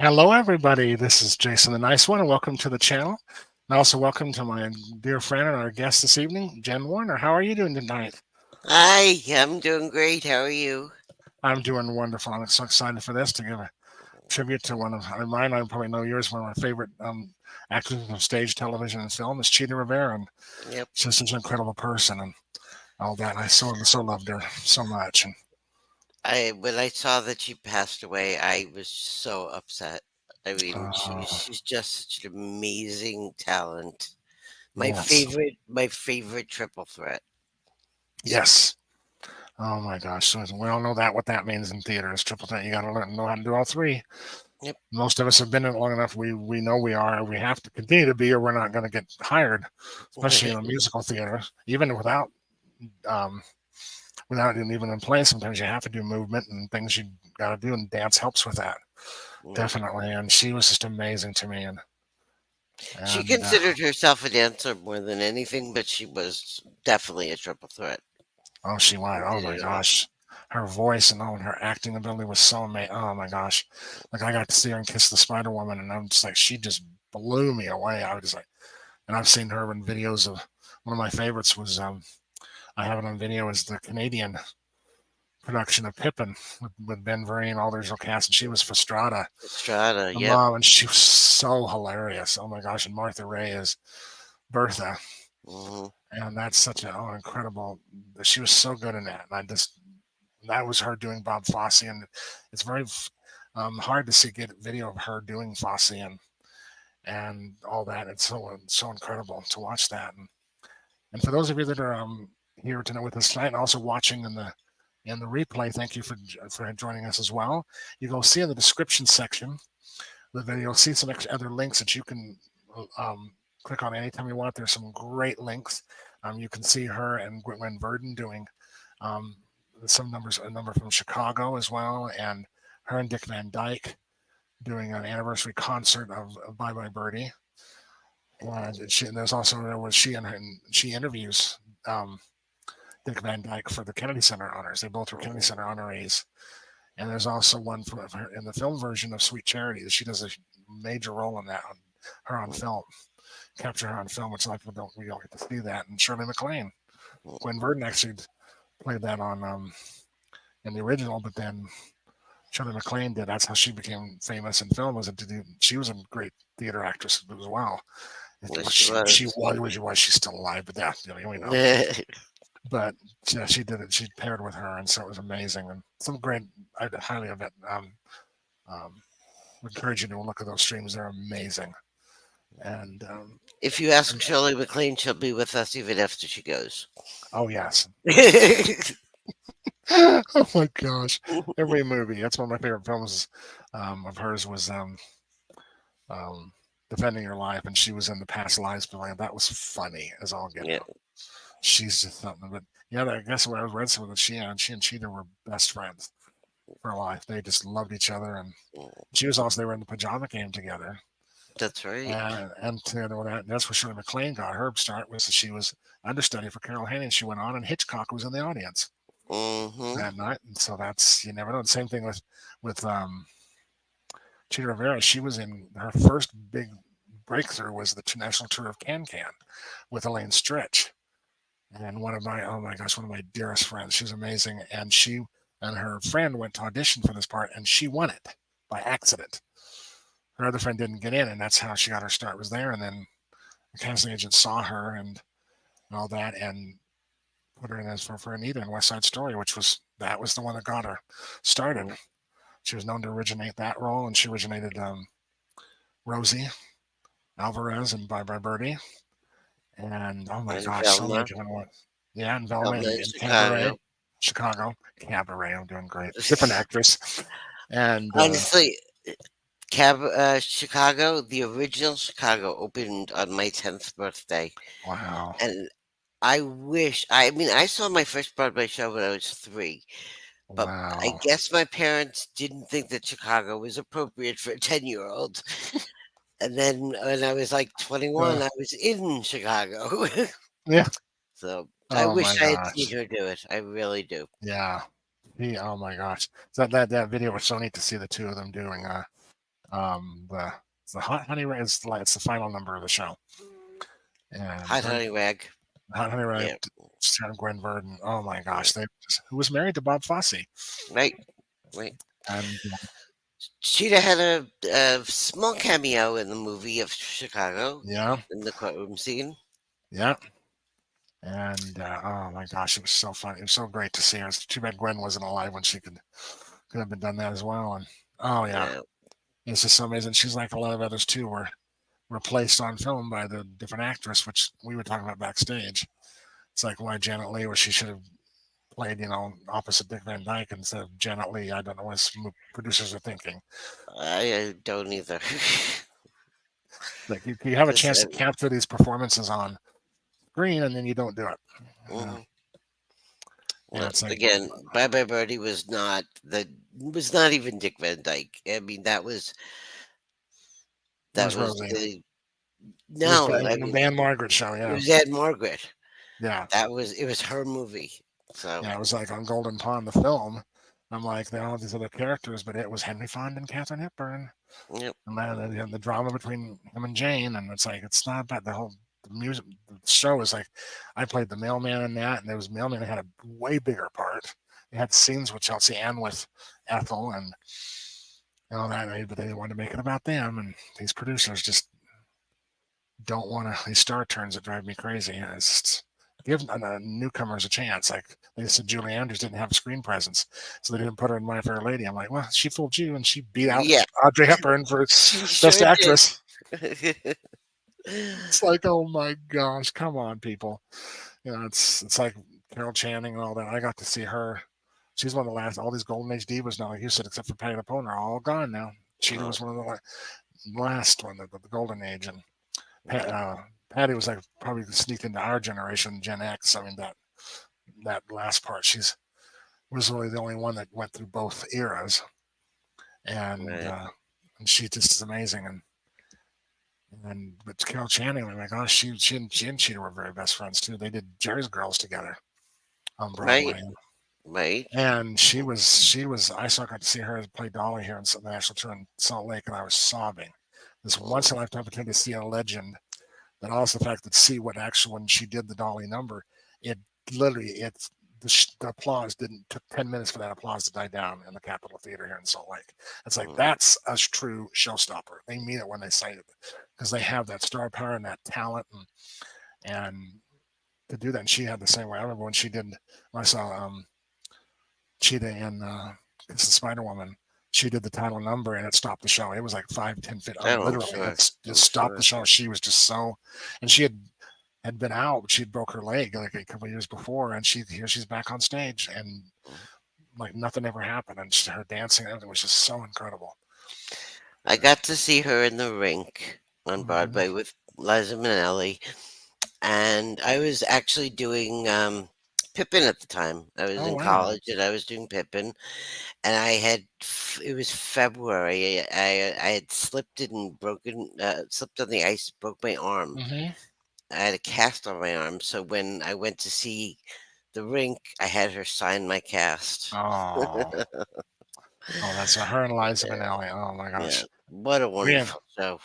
Hello, everybody. This is Jason the Nice One, and welcome to the channel. And also, welcome to my dear friend and our guest this evening, Jen Warner. How are you doing tonight? Hi, I'm doing great. How are you? I'm doing wonderful. I'm so excited for this to give a tribute to one of mine. I probably know yours. One of my favorite actors of stage, television, and film is Chita Rivera, and Yep. she's such an incredible person and all that. And I so loved her so much. And I when I saw that she passed away, I was so upset. I mean, uh, she's just such an amazing talent. yes, My favorite triple threat. yes. Oh my gosh! So we all know that what that means in theater is triple threat. You got to know how to do all three. Yep. Most of us have been in it long enough. We know we are. We have to continue to be, or we're not going to get hired. Especially in a musical theater, even um, without even in play. Sometimes you have to do movement and things you got to do, and dance helps with that Mm. definitely. And she was just amazing to me. And She and considered herself a dancer more than anything, but she was definitely a triple threat. oh, she was. Oh Did my it all. gosh, her voice and her acting ability was so amazing. Oh my gosh, like I got to see her and kiss the Spider Woman, and I'm just like she just blew me away. I was just like, and I've seen her in videos of one of my favorites was I have it on video is the Canadian production of Pippin with Ben Vereen, all the original cast, and she was Fastrada, Estrada, the yep. mom, and she was so hilarious. Oh my gosh! And Martha Ray is Bertha, Hmm. and that's such an incredible. She was so good in that, and I just that was her doing Bob Fosse, and it's very hard to see get video of her doing Fosse and all that. It's so incredible to watch that, and for those of you that are here tonight with us tonight, and also watching in the replay, thank you for joining us as well. You go see in the description section the video, you'll see some extra other links that you can um, click on anytime you want. There's some great links. You can see her and Gwen Verdon doing um, a number from Chicago as well, and her and Dick Van Dyke doing an anniversary concert of Bye Bye Birdie. And there's also there was she and her, and she interviews Dick Van Dyke for the Kennedy Center honors. They both were Kennedy Center honorees. And there's also one from her in the film version of Sweet Charity that she does a major role in that. Her on film, capture her on film, which a lot of people don't we don't get to see that. And Shirley MacLaine, Gwen Verdon actually played that on in the original, but then Shirley MacLaine did. That's how she became famous in film. Was to do, she was a great theater actress as well. Yes, she She was. was she's still alive, but that we know. But yeah, she did it. She paired with her, and so it was amazing. And some great. I'd highly um, encourage you to look at those streams. They're amazing. And If you ask Shirley MacLaine, she'll be with us even after she goes. oh yes, oh my gosh, every movie. That's one of my favorite films of hers was um, Defending Your Life, and she was in the Past Lives Pavilion. That was funny as all get Yeah. out. She's just something. But yeah, I guess what I read some of that she and Cheetah were best friends for life. They just loved each other, and she was also they were in the pajama game together. That's right. And together with that, that's where Shirley MacLaine got her start. Was that she was understudy for Carol Haney, and she went on, and Hitchcock was in the audience Hmm. that night. And so that's you never know. The same thing with Chita Rivera. She was in her first big breakthrough was the national tour of Can Can with Elaine Stritch, and one of my oh my gosh, one of my dearest friends. She's amazing, and she and her friend went to audition for this part, and she won it by accident. Her other friend didn't get in, and that's how she got her start. Was there, and then the casting agent saw her and all that, and put her in as for Anita in West Side Story, which was that was the one that got her started. She was known to originate that role, and she originated Rosie Alvarez and Bye Bye Birdie, and oh my And gosh, so many Velma. different ones. Yeah, and Velma Velma in in Cabaret, Chicago. Cabaret. I'm doing great. Different actress, and Honestly, Chicago, the original Chicago opened on my 10th birthday. wow, And I mean, I saw my first Broadway show when I was 3, but I wow. guess my parents didn't think that Chicago was appropriate for a 10-year-old. And then when I was like 21, Uh, I was in Chicago. yeah. So I Oh my wish I had seen gosh. her do it. I really do. Yeah. Oh my gosh. So that video was so neat to see the two of them doing. The it's the Hot Honey Rag. It's the final number of the show, and Hot Honey Rag. Hot Honey Rag, Yeah, Sarah Gwen Verdon. Oh my yeah. gosh, who was married to Bob Fosse, Right, right. and Cheetah had a small cameo in the movie of Chicago yeah, in the courtroom scene. yeah. And oh my gosh, it was so fun. It was so great to see her. It's too bad Gwen wasn't alive when she could have been done that as well. And oh yeah, Yeah, it's just so amazing. She's like a lot of others too, were replaced on film by the different actress, which we were talking about backstage. It's like why Janet Leigh, where she should have played, opposite Dick Van Dyke instead of Janet Leigh. I don't know what producers are thinking. I don't either. Like you have a Because chance to capture these performances on screen, and then you don't do it. Uh, well, yeah, it's like again, Bye Bye Birdie was not even Dick Van Dyke. I mean, it that was was Rosie. the It was no. I the mean, Van Margaret show. it Yeah, was Aunt Margaret. yeah. It was her movie. So Yeah, it was like on Golden Pond, the film. I'm like, they all these other characters, but it was Henry Fonda and Katharine Hepburn, yep, and then the drama between him and Jane, and it's like it's not about the music. The show is like, I played the mailman in that, and there was mailman that had a way bigger part. They had scenes with Chelsea and with Ethel, and all that, but they wanted to make it about them, and these producers just don't want to. These star turns that drive me crazy. It's just, give newcomers a chance. Like they said, Julie Andrews didn't have screen presence, so they didn't put her in My Fair Lady. I'm like, well, she fooled you, and she beat out yeah, Audrey Hepburn for she Best sure did. Actress. It's like, oh my gosh, come on, people. It's like Carol Channing and all that. I got to see her. She's one of the last. All these Golden Age divas now, like you said, except for Patty LuPone, are all gone now. Cheetah Oh, was one of the last one, the Golden Age, and uh, Patty was like probably sneaked into our generation, Gen X. I mean that last part, she's was really the only one that went through both eras, and right, uh, and she just is amazing. And but Carol Channing, oh my gosh, she and Cheetah were very best friends too. They did Jerry's Girls together on right, Broadway, right. and she was I saw got to see her play Dolly here in the National Tour in Salt Lake, and I was sobbing. This Mm, once in a lifetime opportunity to see a legend. But also the fact that see what actually when she did the Dolly number, it literally the applause didn't took 10 minutes for that applause to die down in the Capitol Theater here in Salt Lake. It's like mm, that's a true showstopper. They mean it when they say it because they have that star power and that talent and to do that. And she had the same way. I remember when she did when I saw Cheetah and it's the Spider Woman. She did the title number and it stopped the show. It was like 5, 10 feet. oh, Literally, it's just I'm stopped the sure. show. She was just so, and she had been out. She broke her leg like a couple of years before, and she's back on stage, and Mm. like nothing ever happened, and her dancing and everything was just so incredible. I got to see her in the rink on Mhm. Broadway with Liza Minnelli, and I was actually doing Pippin at the time. I was Oh in wow. college and I was doing Pippin, and it was February. I had slipped on the ice, broke my arm. Hmm. I had a cast on my arm, so when I went to see the rink, I had her sign my cast. Oh, oh, that's her and Liza Minnelli. Oh my Yeah, gosh. what a We had wonderful show.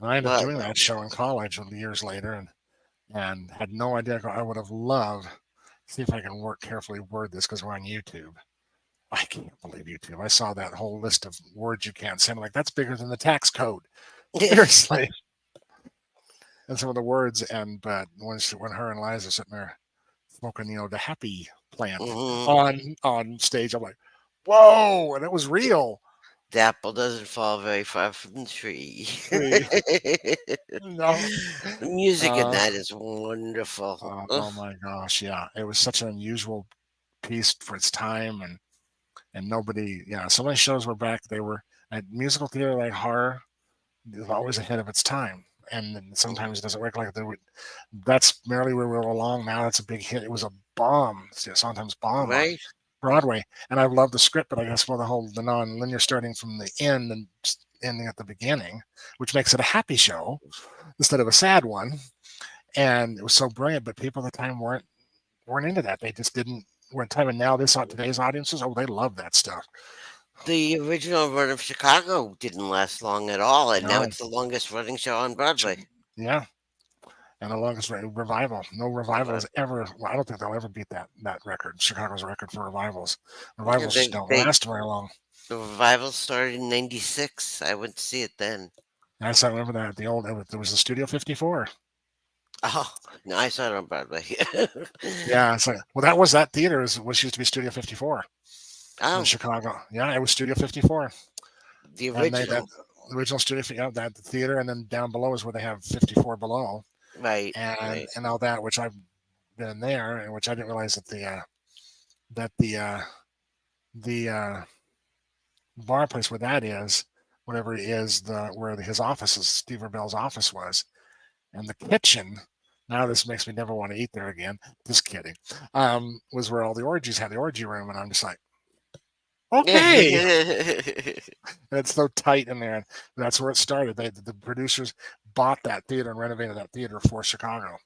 I ended up What doing that show in college years later, and had no idea. I would have loved. See if I can carefully word this because we're on YouTube. I can't believe YouTube. I saw that whole list of words you can't say. I'm like, that's bigger than the tax code. Seriously. And some of the words, and but when her and Liza sitting there smoking, the happy plant hmm on stage, I'm like, whoa, and it was real. The apple doesn't fall very far from the tree. Three, no, The music in uh, that is wonderful. Ugh, oh my gosh, yeah, it was such an unusual piece for its time, and nobody, yeah, so many shows were back. They were at musical theater like horror is always ahead of its time. And then mhm, sometimes it doesn't work like they would. That's merely where we're along now. That's a big hit. It was a bomb, sometimes bomb on right? Broadway. And I love the script, but I guess the non-linear starting from the end and ending at the beginning, which makes it a happy show instead of a sad one. And it was so brilliant, but people at the time weren't into that. They just didn't. We're in time, and now today's audiences, oh, they love that stuff. The original run of Chicago didn't last long at all, and now No, it's the longest running show on Broadway. yeah, and the longest revival. No revival Uh, has ever. Well, I don't think they'll ever beat that record. Chicago's record for revivals. yeah, Revivals just don't they last very long. the revival started in '96. I went to see it then. I remember that the old there was the Studio 54. Oh no, I saw it on Broadway. Yeah, it's like well that theater was used to be Studio 54 in Oh, Chicago. Yeah, it was Studio 54, the and they that original, the original Studio yeah, that the theater, and then down below is where they have 54 below, right, and right. and all that, which I've been in there, and which I didn't realize that the bar place where that is, whatever it is, the where his office is, Steve Rebell's office was, and the kitchen. Now this makes me never want to eat there again. Just kidding. Was where all the orgies had the orgy room, and I'm just like, okay, it's so tight in there. And that's where it started. The producers bought that theater and renovated that theater for Chicago.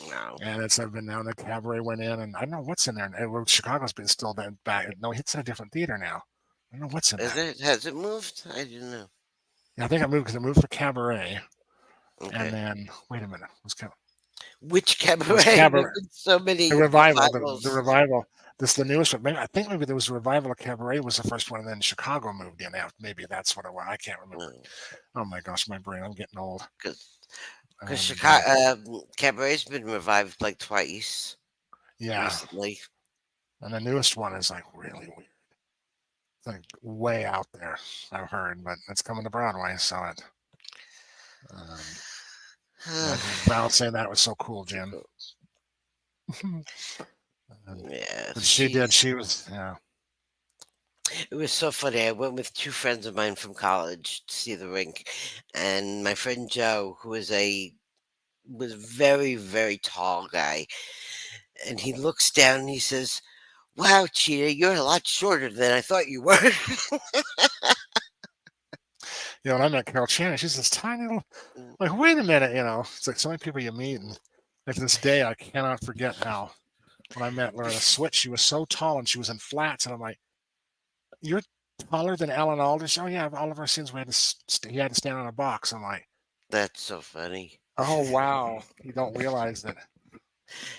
No, And it's I've been down. The cabaret went in, and I don't know what's in there. Chicago's been still back. No, it's in a different theater now. I don't know what's in is that. it? Has it moved? I didn't know. Yeah, I think I moved because I moved for cabaret, and Okay, then wait a minute, which it was cabaret? There've cabaret. been so The many revival, the revivals. revival. This is the newest one. Maybe I think maybe there was a revival of cabaret was the first one, and then Chicago moved in after. Maybe that's what it was. I can't remember. Oh my gosh, my brain. I'm getting old. Because And Chicago cabaret's been revived like twice yeah, recently. and the newest one is like really weird. It's like way out there. I've heard, but it's coming to Broadway, so it. Um, yeah, Val saying that was so cool, Jim. And- Yeah, but she did. she's. She was. Yeah. It was so funny. I went with two friends of mine from college to see the rink, and my friend Joe, who was a very very tall guy, and he looks down and he says, "Wow, Cheetah, you're a lot shorter than I thought you were." When I met Carol Channing, she's this tiny little. Like, wait a minute. It's like so many people you meet, and like to this day, I cannot forget how when I met Loretta Switch, she was so tall and she was in flats, and I'm like, you're taller than Alan Aldrich. Oh yeah, all of our scenes we had he had to stand on a box. I'm like, That's so funny. oh wow, you don't realize that.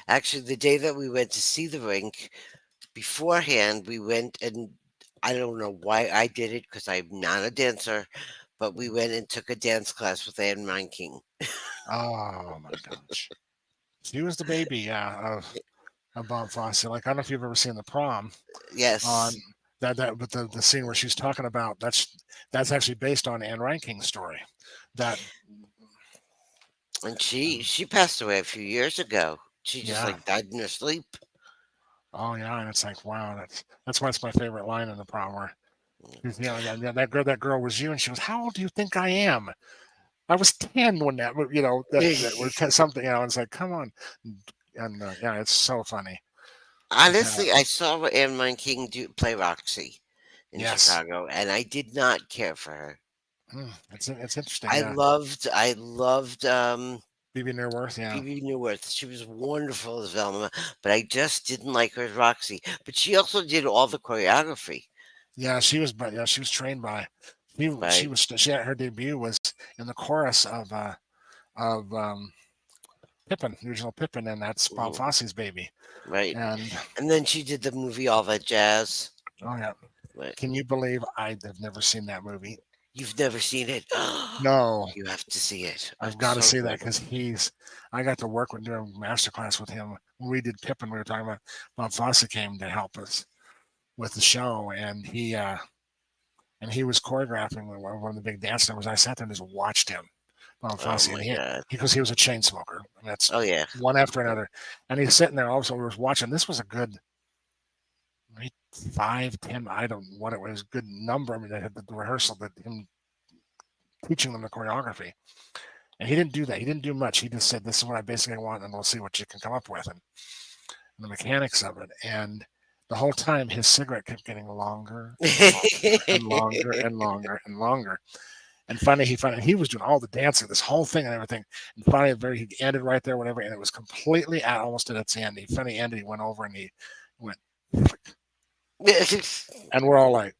Actually, the day that we went to see the rink, beforehand, we went and I don't know why I did it because I'm not a dancer, but we went and took a dance class with Anne Ranking. Oh my gosh, she was the baby, yeah, of Bob Fosse. Like I don't know if you've ever seen the prom on Yes, but the scene where she's talking about that's actually based on Anne Ranking's story. That and she passed away a few years ago. She just yeah, like died in her sleep. oh yeah, and it's like wow, that's why it's my favorite line in the prom where that girl was you, and she goes, "How old do you think I am?" I was 10 when that was something. It's like, come on, and yeah, it's so funny. It's Honestly, I saw Anne Ranking play Roxy in yes, Chicago, and I did not care for her. it's interesting. I Yeah, loved, I loved BB Nearworth. Yeah, Phoebe Newworth. She was wonderful as Velma, but I just didn't like her as Roxy. But she also did all the choreography, yeah, but yeah, she was trained by. She right? was she had her debut was in the chorus of Pippin, the original Pippin, and that's Bob Mhm, Fosse's baby. right. And And then she did the movie All That Jazz. oh yeah, Right. can you believe I have never seen that movie? You've never seen it? No, You have to see it. I've It's got to so see that good. because I got to work with doing a master class with him when we did Pippin. We were talking about Bob Fosse came to help us with the show, and he was choreographing one of the big dance numbers. I sat there and just watched him, Bob Oh Fosse, and my god. because he was a chain smoker. I mean, that's Oh yeah. one after another, and he's sitting there. Also, we was watching. This was a good maybe 5, 10. I don't know what it was. Good number. I mean, they had the rehearsal, that him teaching them the choreography. And he didn't do that. He didn't do much. He just said, "This is what I basically want, and we'll see what you can come up with." And the mechanics of it. And the whole time, his cigarette kept getting longer and longer and longer and longer and longer. And finally, he was doing all the dancing, this whole thing and everything. And finally, he ended right there, whatever. And it was completely almost at its end. He finally ended. He went over and he went, and we're all like,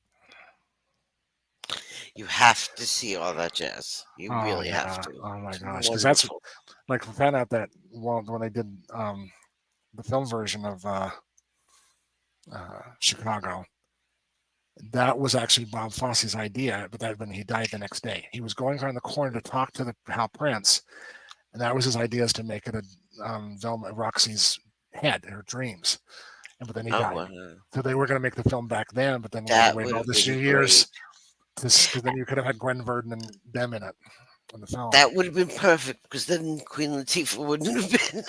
You have to see all that jazz. You Oh really have yeah. to. Oh my It's gosh. Because that's wonderful. like we found out that well when they did the film version of Chicago, that was actually Bob Fosse's idea, but that when he died the next day, he was going around the corner to talk to the Hal Prince, and that was his idea is to make it a Velma Roxy's head, her dreams, and but then he Oh died. wow, So they were going to make the film back then, but then we had to that wait would all have these been great. years because then you could have had Gwen Verdon and them in it in the film. That would have been perfect because then Queen Latifah wouldn't have been.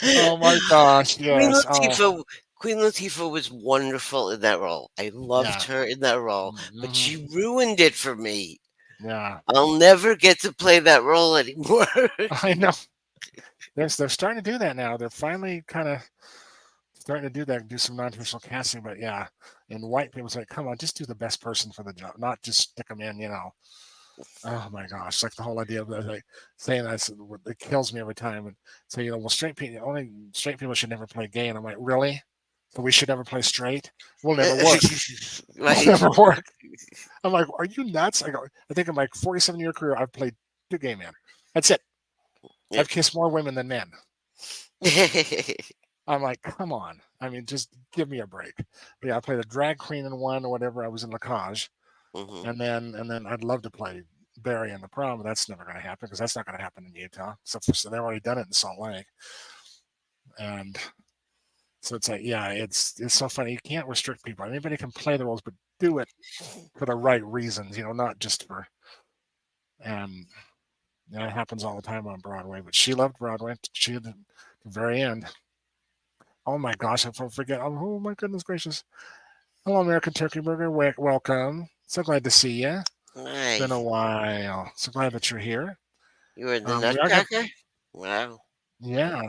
Oh my gosh, Queen yes. Oh Latifah Queen Latifah was wonderful in that role. I loved yeah. her in that role, but Hmm. she ruined it for me. Yeah. I'll never get to play that role anymore. I know. They're starting to do that now. They're finally kind of starting to do that, do some non-traditional casting. But yeah, and white people say, "Come on, just do the best person for the job, not just stick them in." Oh my gosh, like the whole idea of like saying that it kills me every time. And say, well, straight people only straight people should never play gay, and I'm like, really? So we should never play straight? We'll never work. We'll Right? never work. I'm like, are you nuts? I go. I think in my 47-year career, I've played two gay men. That's it. Yep. I've kissed more women than men. I'm like, come on. I mean, just give me a break. But yeah, I played a drag queen in one or whatever. I was in Lacage, Hmm. and then I'd love to play Barry in the prom, but that's never going to happen because that's not going to happen in Utah. So they've already done it in Salt Lake, and so it's like, yeah, it's so funny. You can't restrict people. Anybody can play the roles, but do it for the right reasons. Not just for and it happens all the time on Broadway. But she loved Broadway. She at the very end. Oh my gosh, I forget. Oh my goodness gracious. Hello, American Turkey Burger. Welcome. So glad to see you. It's been a Nice. while. So glad that you're here. You were in the We are going. Nutcracker? Wow. Yeah,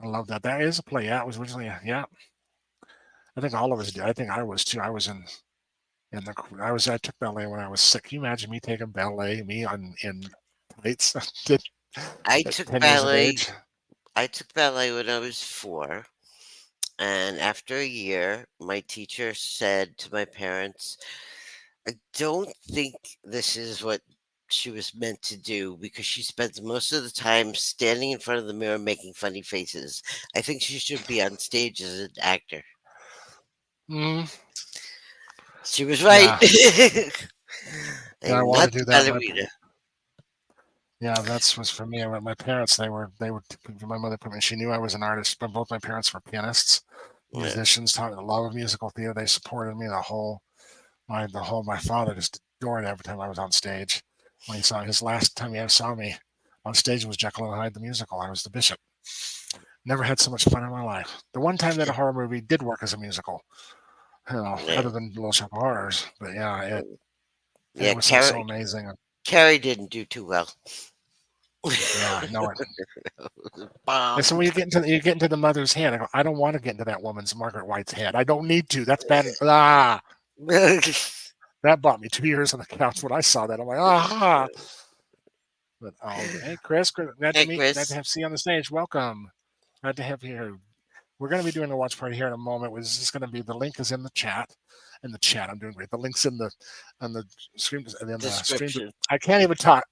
I love that. That is a play. Yeah, it was originally. Yeah, I think all of us did. I think I was too. I was in the. I took ballet when I was sick. Can you imagine me taking ballet? Me on in tights I at took 10 years of ballet. age. I took ballet when I was 4, and after a year, my teacher said to my parents, "I don't think this is what she was meant to do because she spends most of the time standing in front of the mirror making funny faces. I think she should be on stage as an actor." Mm, She was right. yeah, yeah. I I'm wanted not to do the that. ballerina. Yeah, that's was for me. My parents, they were. My mother put me. She knew I was an artist, but both my parents were pianists, Yeah. musicians, taught me the love of musical theater. They supported me my father just adored every time I was on stage. When he saw his last time he ever saw me on stage was Jekyll and Hyde the musical. I was the bishop. Never had so much fun in my life. The one time that a horror movie did work as a musical, Yeah. other than Little Shop of Horrors, but yeah, it Yeah, was so amazing. Carrie didn't do too well. Yeah, no, and so Bombed. when you get into the mother's head, I go, I don't want to get into that woman's Margaret White's head. I don't need to. That's bad. That bought me 2 years on the couch when I saw that. I'm like, ah. But hey, Chris, glad to Hey, meet, glad to Chris. have you on the stage. Welcome. Glad to have you here. We're going to be doing a watch party here in a moment. This is going to be the link is in the chat. In the chat, I'm doing great. The link's in the on the screen and then the stream. Description. I can't even talk.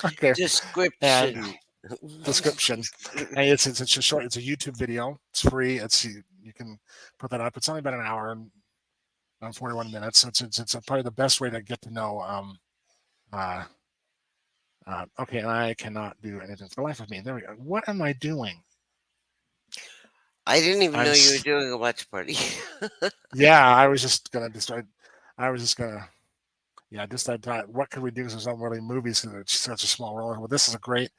Okay, and Description. description. Hey, it's a short. It's a YouTube video. It's free. You can put that up. It's only about an hour and 41 minutes. It's probably the best way to get to know. Uh, okay, I cannot do anything for the life of me. There we go. What am I doing? I didn't even I'm know you were doing a watch party. yeah. I was just gonna decide. I was just gonna yeah. Just I thought, what could we do? Because there's not really movies because it's such a small role. Well, this is a great.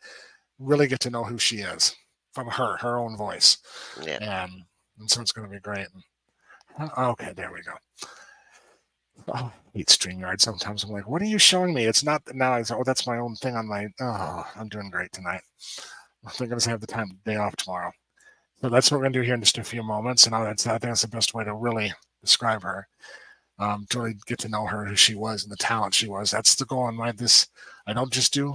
Really get to know who she is from her own voice, Yeah. and and so it's gonna be great. Okay, there we go. Oh, I hate StreamYard. Sometimes I'm like, what are you showing me? It's not now. I say, oh, that's my own thing on my. Oh, I'm doing great tonight. I think I'm gonna have the day off tomorrow. So that's what we're going to do here in just a few moments. And I think that's the best way to really describe her, to really get to know her, who she was, and the talent she was. That's the goal in my this. I don't just do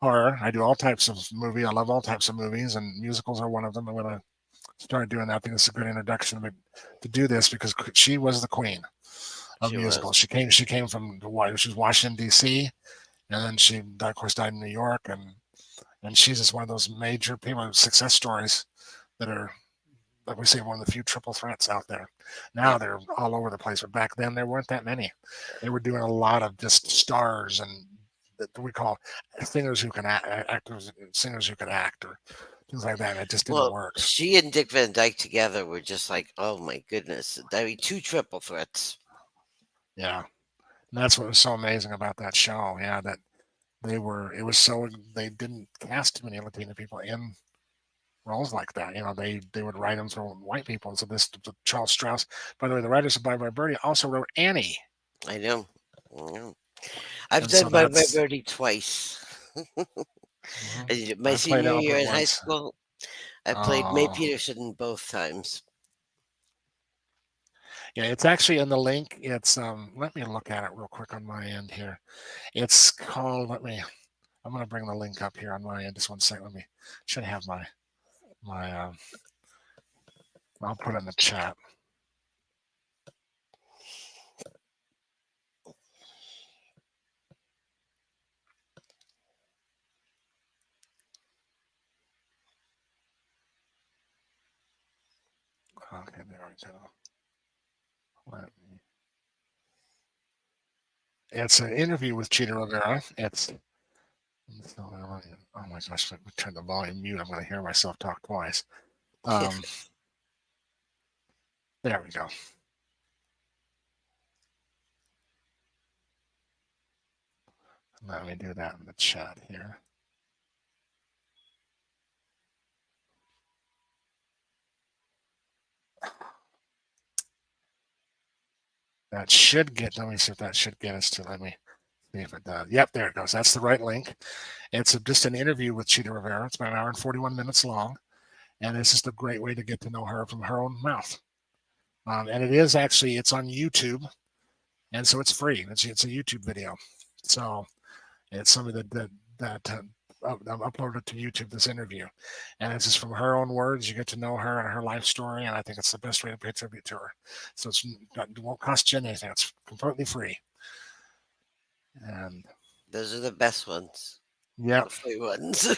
horror. I do all types of movie. I love all types of movies, and musicals are one of them. I'm going to start doing that. I think it's a good introduction to do this because she was the queen. of She was. musicals. She came from she was Washington D.C. and then she of course died in New York, and she's just one of those major people success stories that are, like we say, one of the few triple threats out there. Now Yep. they're all over the place, but back then there weren't that many. They were doing a lot of just stars and that we call singers who can act, actors, singers who can act, or things like that. And it just didn't Well, work. she and Dick Van Dyke together were just like, oh my goodness. I mean, two triple threats. Yeah, and that's what was so amazing about that show. Yeah, that they were. It was so they didn't cast too many Latina people in roles like that. They would write them for white people. And so this Charles Strauss, by the way, the writers of Bye Bye Birdie also wrote Annie, I know. I know. I've and so done my that's. birdie twice. Mhm. I did my I played senior year Albert in high once. school. I played Mae Oh, Peterson both times. yeah, it's actually in the link. It's let me look at it real quick on my end here. It's called. I'm gonna bring the link up here on my end. Just one second. Should have my. I'll put it in the chat. Okay, there we go. Let me. It's an interview with Chita Rivera. Oh my gosh! Let me turn the volume mute. I'm going to hear myself talk twice. Um, there we go. Let me do that in the chat here. That should get. Let me see if that should get us to. Let me see if it does. Yep, there it goes. That's the right link. It's just an interview with Chita Rivera. It's about an hour and 41 minutes long, and it's just a great way to get to know her from her own mouth. And it is actually it's on YouTube, and so it's free. It's a YouTube video, so it's something that uploaded to YouTube this interview, and it's just from her own words. You get to know her and her life story, and I think it's the best way to pay tribute to her. So it won't cost you anything. It's completely free, and Those are the best ones. yeah. The free ones.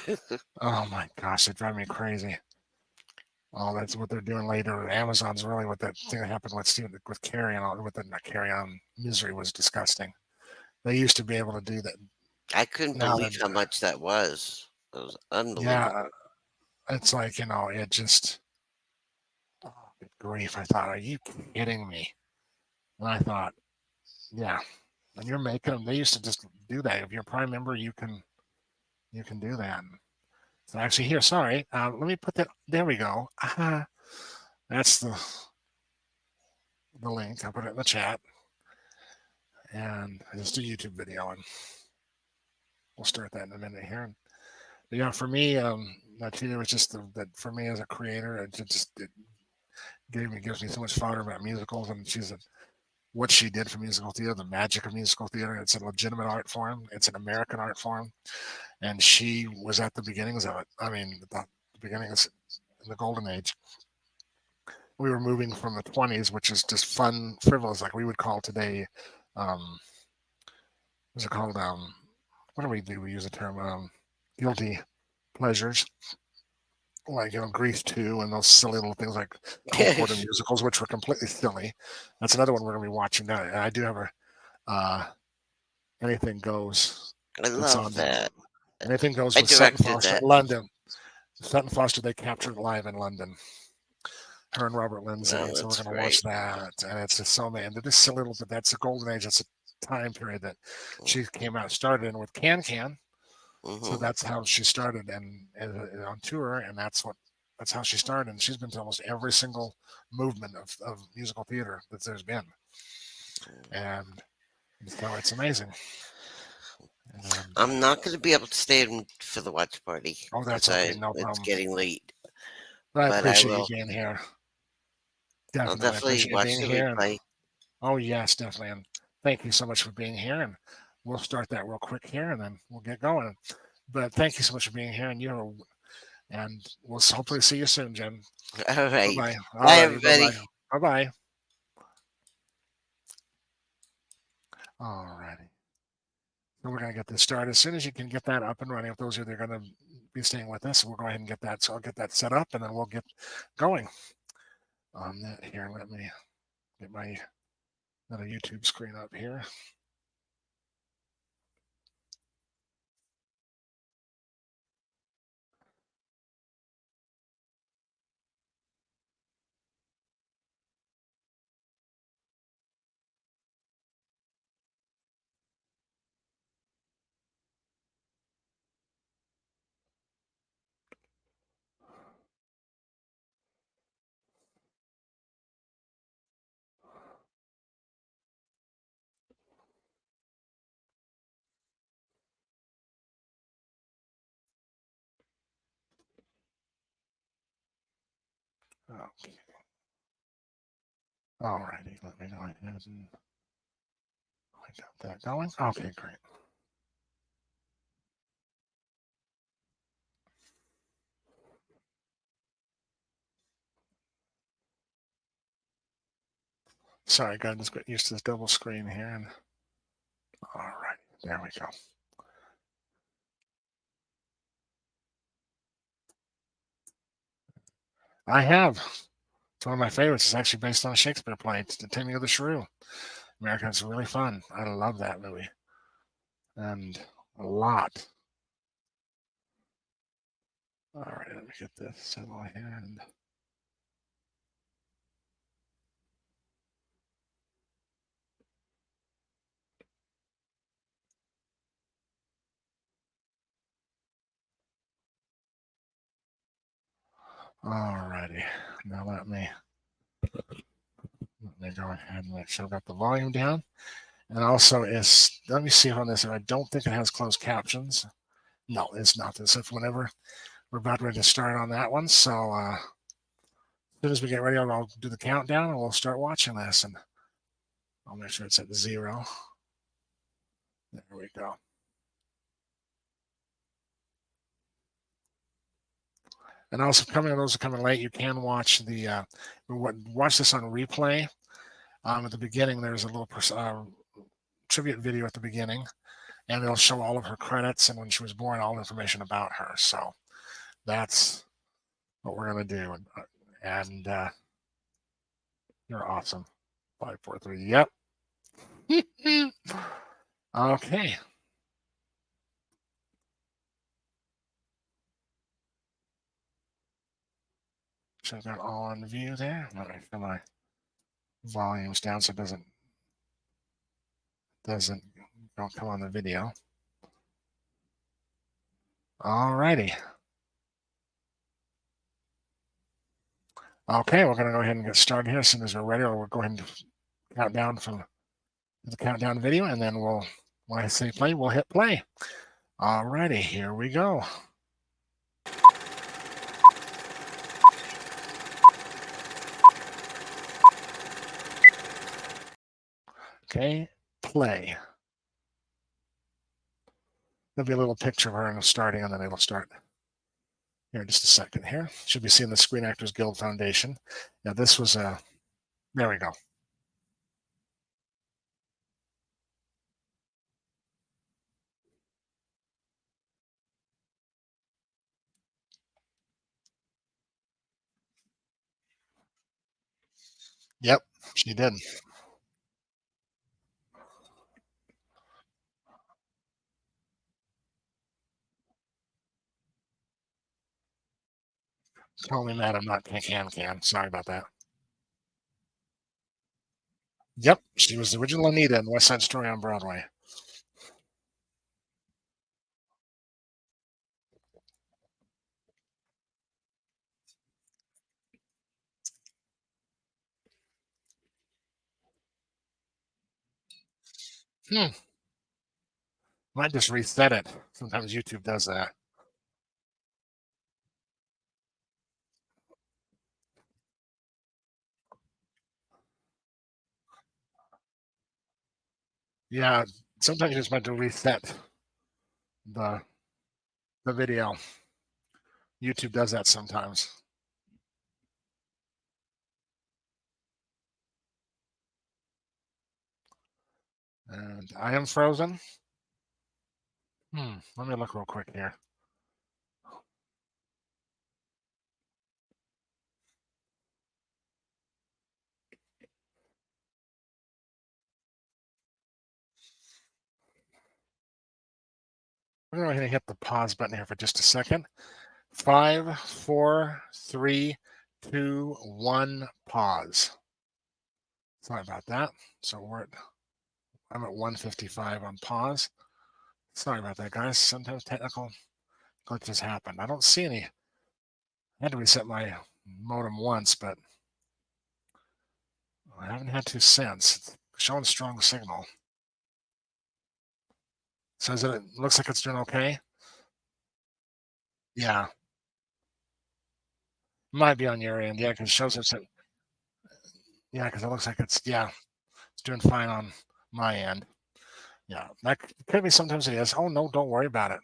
Oh my gosh, they drive me crazy. Oh, that's what they're doing later. Amazon's really what that thing that happened with Carrie and all with the not Carrie on Misery was disgusting. They used to be able to do that. I couldn't Now believe that how much that was. It was unbelievable. yeah, it's like it just oh, good grief. I thought, are you kidding me? And I thought, yeah. And you're making them. They used to just do that. If you're a Prime member, you can do that. So actually, here, sorry. Let me put that. There we go. That's the link. I'll put it in the chat, and I just do YouTube video, and we'll start that in a minute here. But yeah, for me, Cheetah was just that for me as a creator, it gives me so much fodder about musicals, and what she did for musical theater, the magic of musical theater. It's a legitimate art form. It's an American art form, and she was at the beginnings of it. I mean, the beginnings in the golden age. We were moving from the 20s, which is just fun, frivolous, like we would call today. What's it called? What do we do? We use the term guilty pleasures, like Grease 2 and those silly little things like Cole Porter musicals, which were completely silly. That's another one we're going to be watching now. And I do have a uh, Anything Goes. I That's love on that. Anything Goes I with Sutton directed Foster, that. London. Sutton Foster, they captured live in London. Her and Robert Lindsay. Oh, And so we're that's going to great. watch that. And it's just so many. And this silly little, but that's a golden age. That's a time period that she started in with Can Can. So Mm-hmm. that's how she started and on tour, and that's how she started. And she's been to almost every single movement of musical theater that there's been, and so it's amazing. And I'm not going to be able to stay in for the watch party oh, because that's okay, I no it's problem. getting late. But I But I appreciate you will. being here. I'll Definitely, I definitely appreciate you watch being the here. And replay. oh yes, definitely. And thank you so much for being here. And we'll start that real quick here, and then we'll get going. But thank you so much for being here, and we'll hopefully see you soon, Jen. All Bye right. bye. All Bye, righty. Bye bye. everybody. Bye bye. Alrighty. So we're going to get this started. As soon as you can get that up and running, if those of you that are going to be staying with us, we'll go ahead and get that. So I'll get that set up and then we'll get going on that here. Let me get my another YouTube screen up here. Okay. Alrighty, let me go ahead and I got that going. Okay, great. Sorry, got to get used to this double screen here. And all right, there we go. I have. It's one of my favorites. It's actually based on a Shakespeare play. It's The Taming of the Shrew. American's really fun. I love that movie. And a lot. All right, let me get this settled here. And all righty. Now let me go ahead and make sure I've got the volume down. And also, let me see on this. I don't think it has closed captions. No, it's not. This if whenever we're about ready to start on that one. So as soon as we get ready, I'll do the countdown and we'll start watching this. And I'll make sure it's at 0. There we go. And also, those are coming late, you can watch watch this on replay. At the beginning, there's a little tribute video at the beginning, and it'll show all of her credits and when she was born, all information about her. So that's what we're gonna do. And you're awesome. 543. Yep. Okay. So I've got all on view there. Let me put my volumes down so it don't come on the video. All righty. Okay, we're going to go ahead and get started here as soon as we're ready. We'll go ahead and count down from the countdown video, and then when I say play, we'll hit play. All righty, here we go. Okay, play. There'll be a little picture of her and starting, and then it'll start here in just a second here. Should be seeing the Screen Actors Guild Foundation. Now, this was there we go. Yep, she did. Totally mad I'm not can. Sorry about that. Yep, she was the original Anita in West Side Story on Broadway. Might just reset it. Sometimes YouTube does that. Yeah, sometimes you just might have to reset the video. YouTube does that sometimes. And I am frozen. Let me look real quick here. We're going to hit the pause button here for just a second. 5, 4, 3, 2, 1, pause. Sorry about that. So I'm at 155 on pause. Sorry about that, guys. Sometimes technical glitches happen. I don't see any. I had to reset my modem once, but I haven't had to since. It's showing strong signal. Says that it looks like it's doing okay. Yeah, might be on your end. Yeah, because it shows it's at, yeah, because it looks like it's doing fine on my end. Yeah, that could be sometimes it is. Oh no, don't worry about it.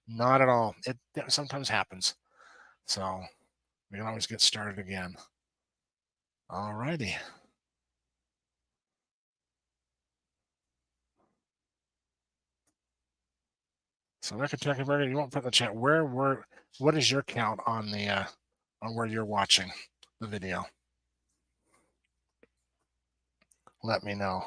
Not at all. It sometimes happens. So we can always get started again. All righty. So Rick and Jackie Burger, you won't put in the chat what is your count on the on where you're watching the video? Let me know.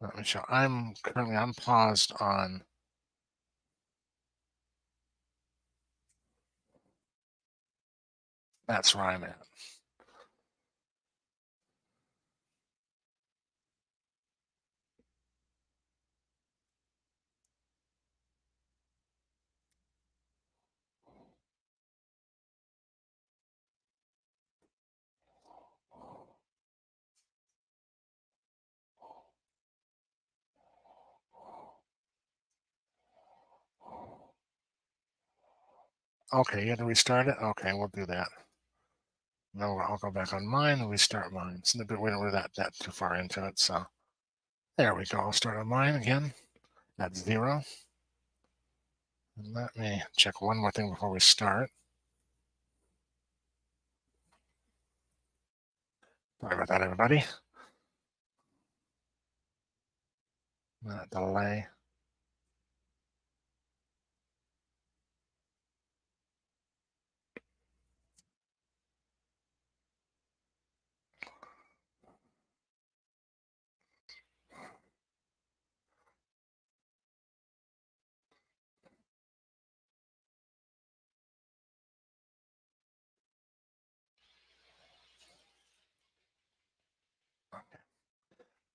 Let me show. I'm currently paused on. That's where I'm at. Okay, you had to restart it? Okay, we'll do that. No, I'll go back on mine and restart mine. It's a bit we don't really that too far into it, so there we go. I'll start on mine again. That's 0. And let me check one more thing before we start. Sorry about that, everybody. That delay.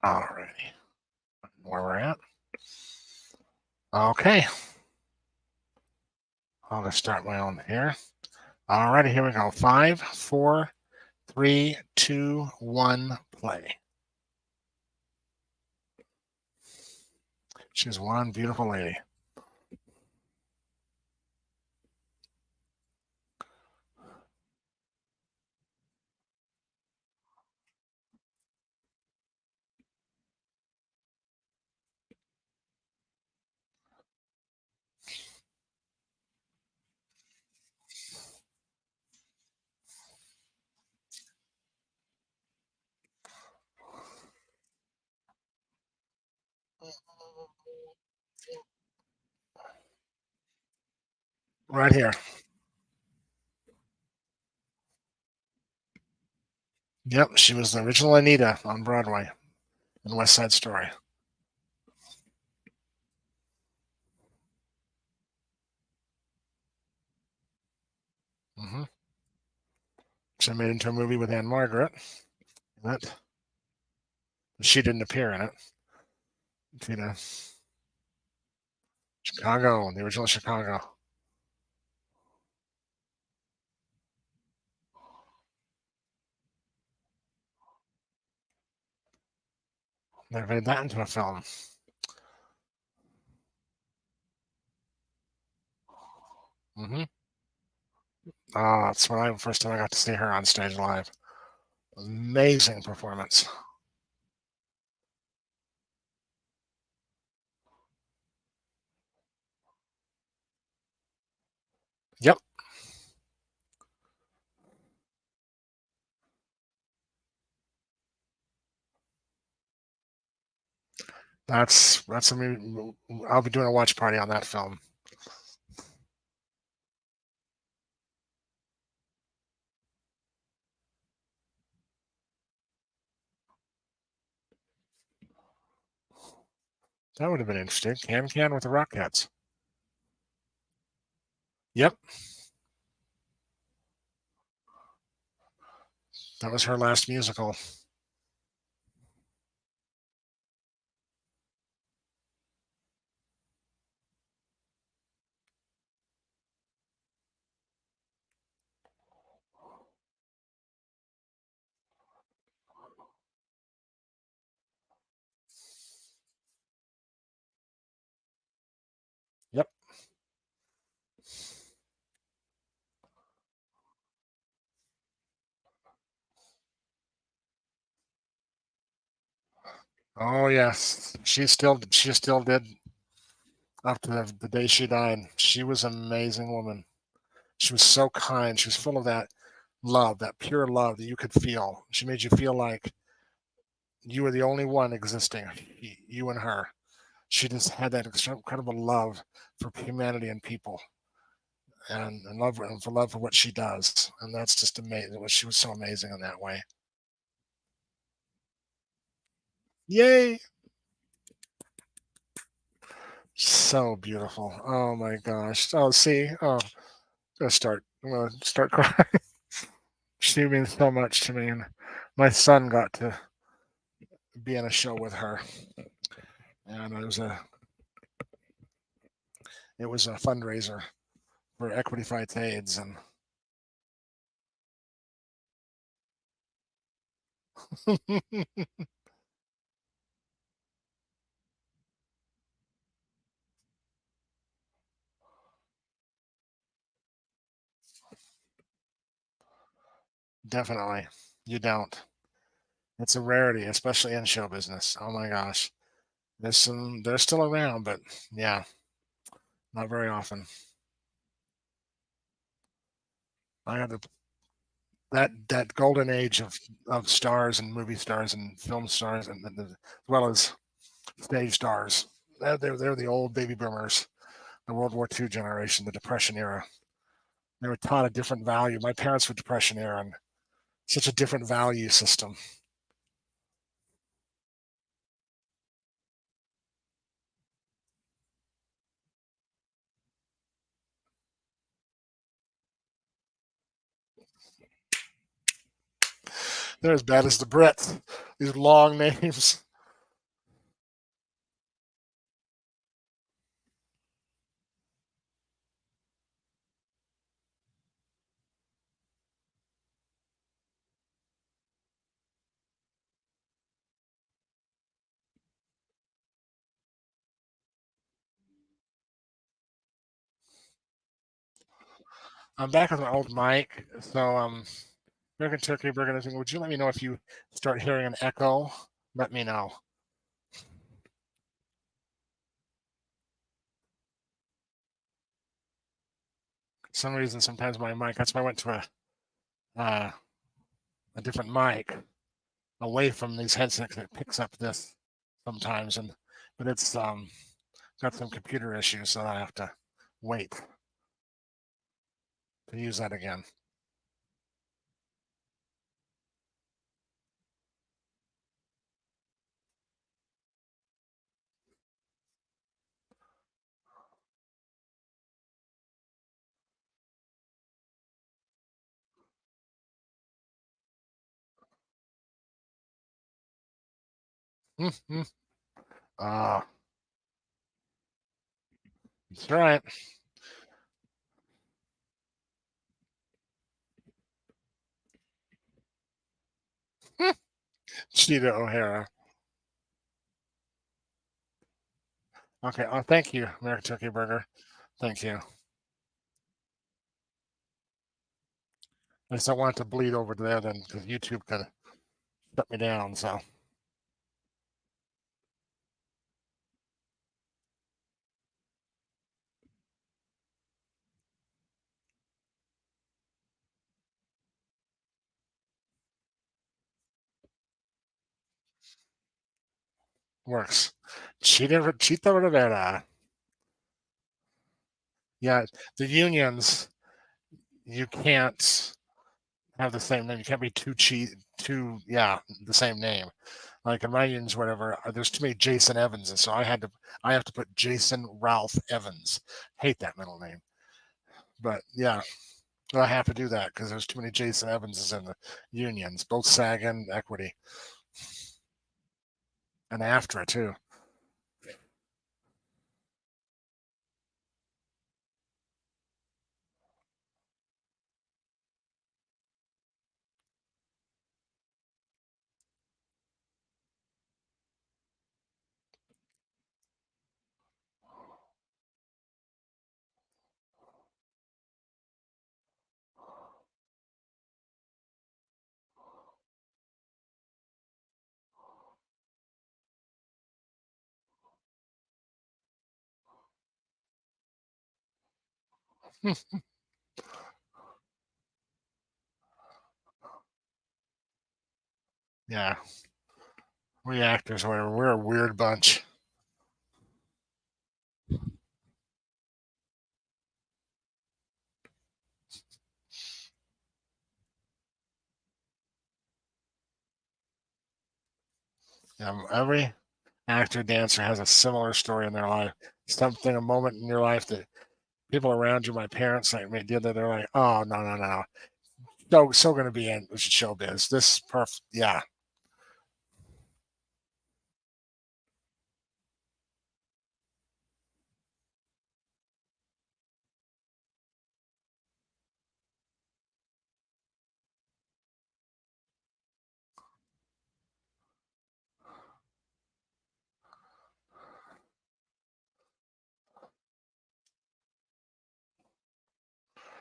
Alrighty. Where we're at. Okay. I'll just start my own here. Alrighty, here we go. 5, 4, 3, 2, 1, play. She's one beautiful lady. Right here. Yep, she was the original Anita on Broadway in West Side Story. Mm-hmm. She made it into a movie with Anne Margaret. That she didn't appear in it. Chita, Chicago, the original Chicago. They made that into a film. Mm-hmm. That's when first time I got to see her on stage live. Amazing performance. Yep. That's a movie. I'll be doing a watch party on that film. That would have been interesting. Can Can with the Rockettes. Yep, that was her last musical. Yep. Oh yes, she still did up to the day she died. She was an amazing woman. She was so kind. She was full of that love, that pure love that you could feel. She made you feel like you were the only one existing, you and her. She just had that incredible love for humanity and people, and love for what she does, and that's just amazing. She was so amazing in that way. Yay! So beautiful. Oh my gosh. Oh, see. Oh, I'm gonna start crying. She means so much to me, and my son got to be in a show with her, and it was a fundraiser for Equity Fights AIDS, and definitely you don't. It's a rarity, especially in show business. Oh my gosh, they're still around, but yeah, not very often. I had that golden age of stars and movie stars and film stars and as well as stage stars. They're the old baby boomers, the World War II generation, the Depression era. They were taught a different value. My parents were Depression era, and such a different value system. They're as bad as the Brits. These long names. I'm back with my old mic, so American Turkey Burger. Would you let me know if you start hearing an echo? Let me know. For some reason, sometimes my mic. That's why I went to uh, a different mic away from these headsets that picks up this sometimes, and but it's got some computer issues, so I have to wait to use that again. Mm-hmm. Ah, that's right. Cheetah O'Hara. Okay. Oh, thank you, American Turkey Burger. Thank you. I just don't want it to bleed over there then, because YouTube could shut me down. So Works. Chita Rivera. Yeah, the unions, you can't have the same name. You can't be too, yeah, the same name. Like in my unions, whatever, there's too many Jason Evanses, so I have to put Jason Ralph Evans. Hate that middle name. But yeah, I have to do that because there's too many Jason Evanses in the unions, both SAG and Equity, and AFTRA too. Yeah, we actors, we're a weird bunch. Every actor, dancer has a similar story in their life. Something, a moment in your life that people around you, my parents, like me, did that. They're like, "Oh no, no, no, so going to be in showbiz. This perfect, yeah."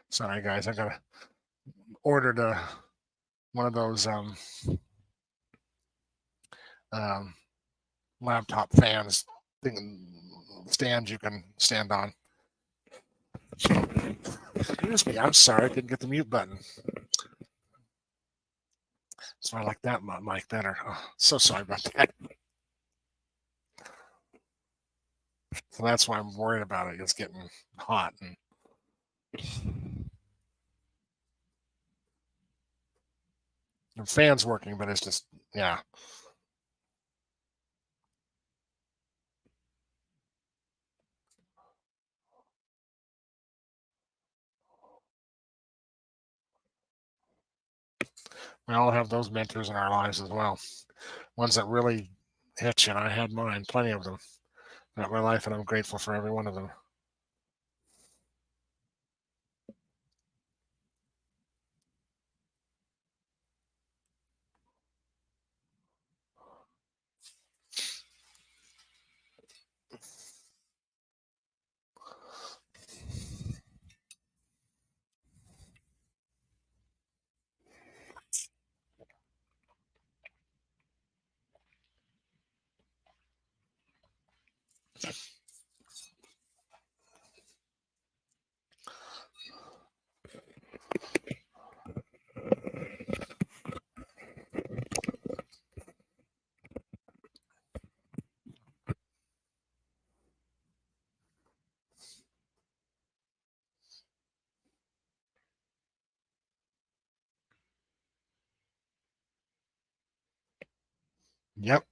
Sorry, guys, I gotta ordered one of those um, laptop fans thing stands you can stand on. Excuse me, I'm sorry, I didn't get the mute button. So I like that mic better. Oh, so sorry about that. So that's why I'm worried about it. It's getting hot, and the fan's working, but it's just, yeah. We all have those mentors in our lives as well. Ones that really hit you, and I had mine, plenty of them throughout my life, and I'm grateful for every one of them. Yep.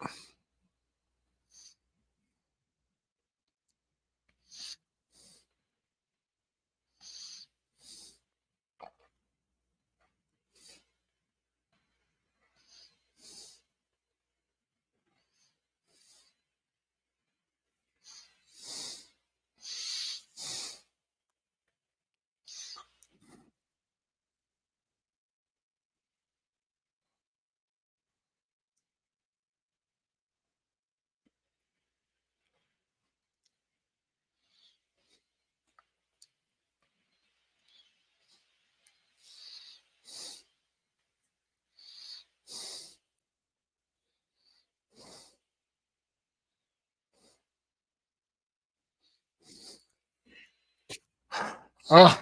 Oh.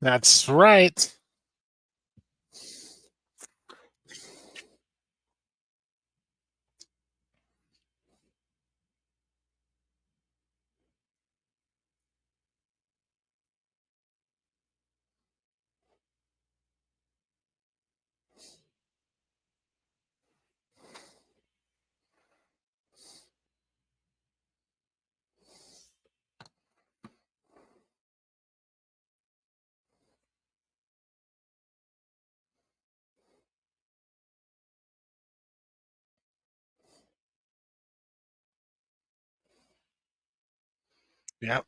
That's right. Yep.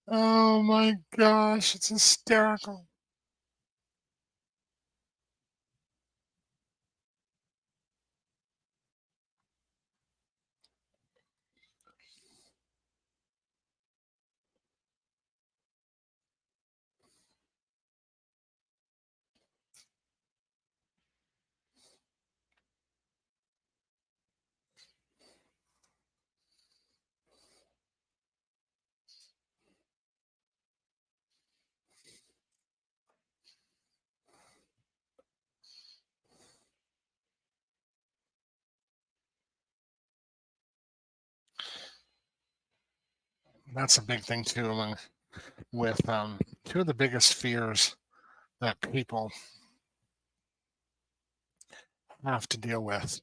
Oh my gosh, it's hysterical. That's a big thing too among with two of the biggest fears that people have to deal with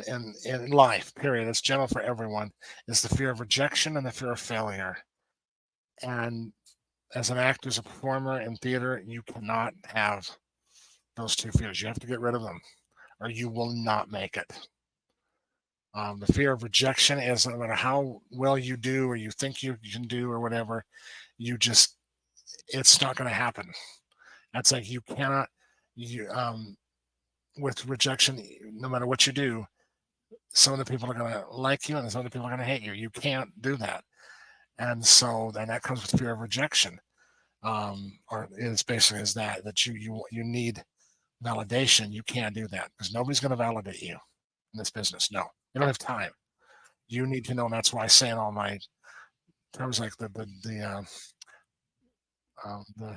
in life, period. It's general for everyone, is the fear of rejection and the fear of failure. And as an actor, as a performer in theater, you cannot have those two fears. You have to get rid of them, or you will not make it. The fear of rejection is no matter how well you do, or you think you can do, or whatever, you just it's not going to happen. That's like you cannot you with rejection. No matter what you do, some of the people are going to like you, and some of the people are going to hate you. You can't do that, and so then that comes with fear of rejection. Or is basically is that you need validation. You can't do that because nobody's going to validate you in this business. No, you don't have time. You need to know. And that's why I say in all my terms like the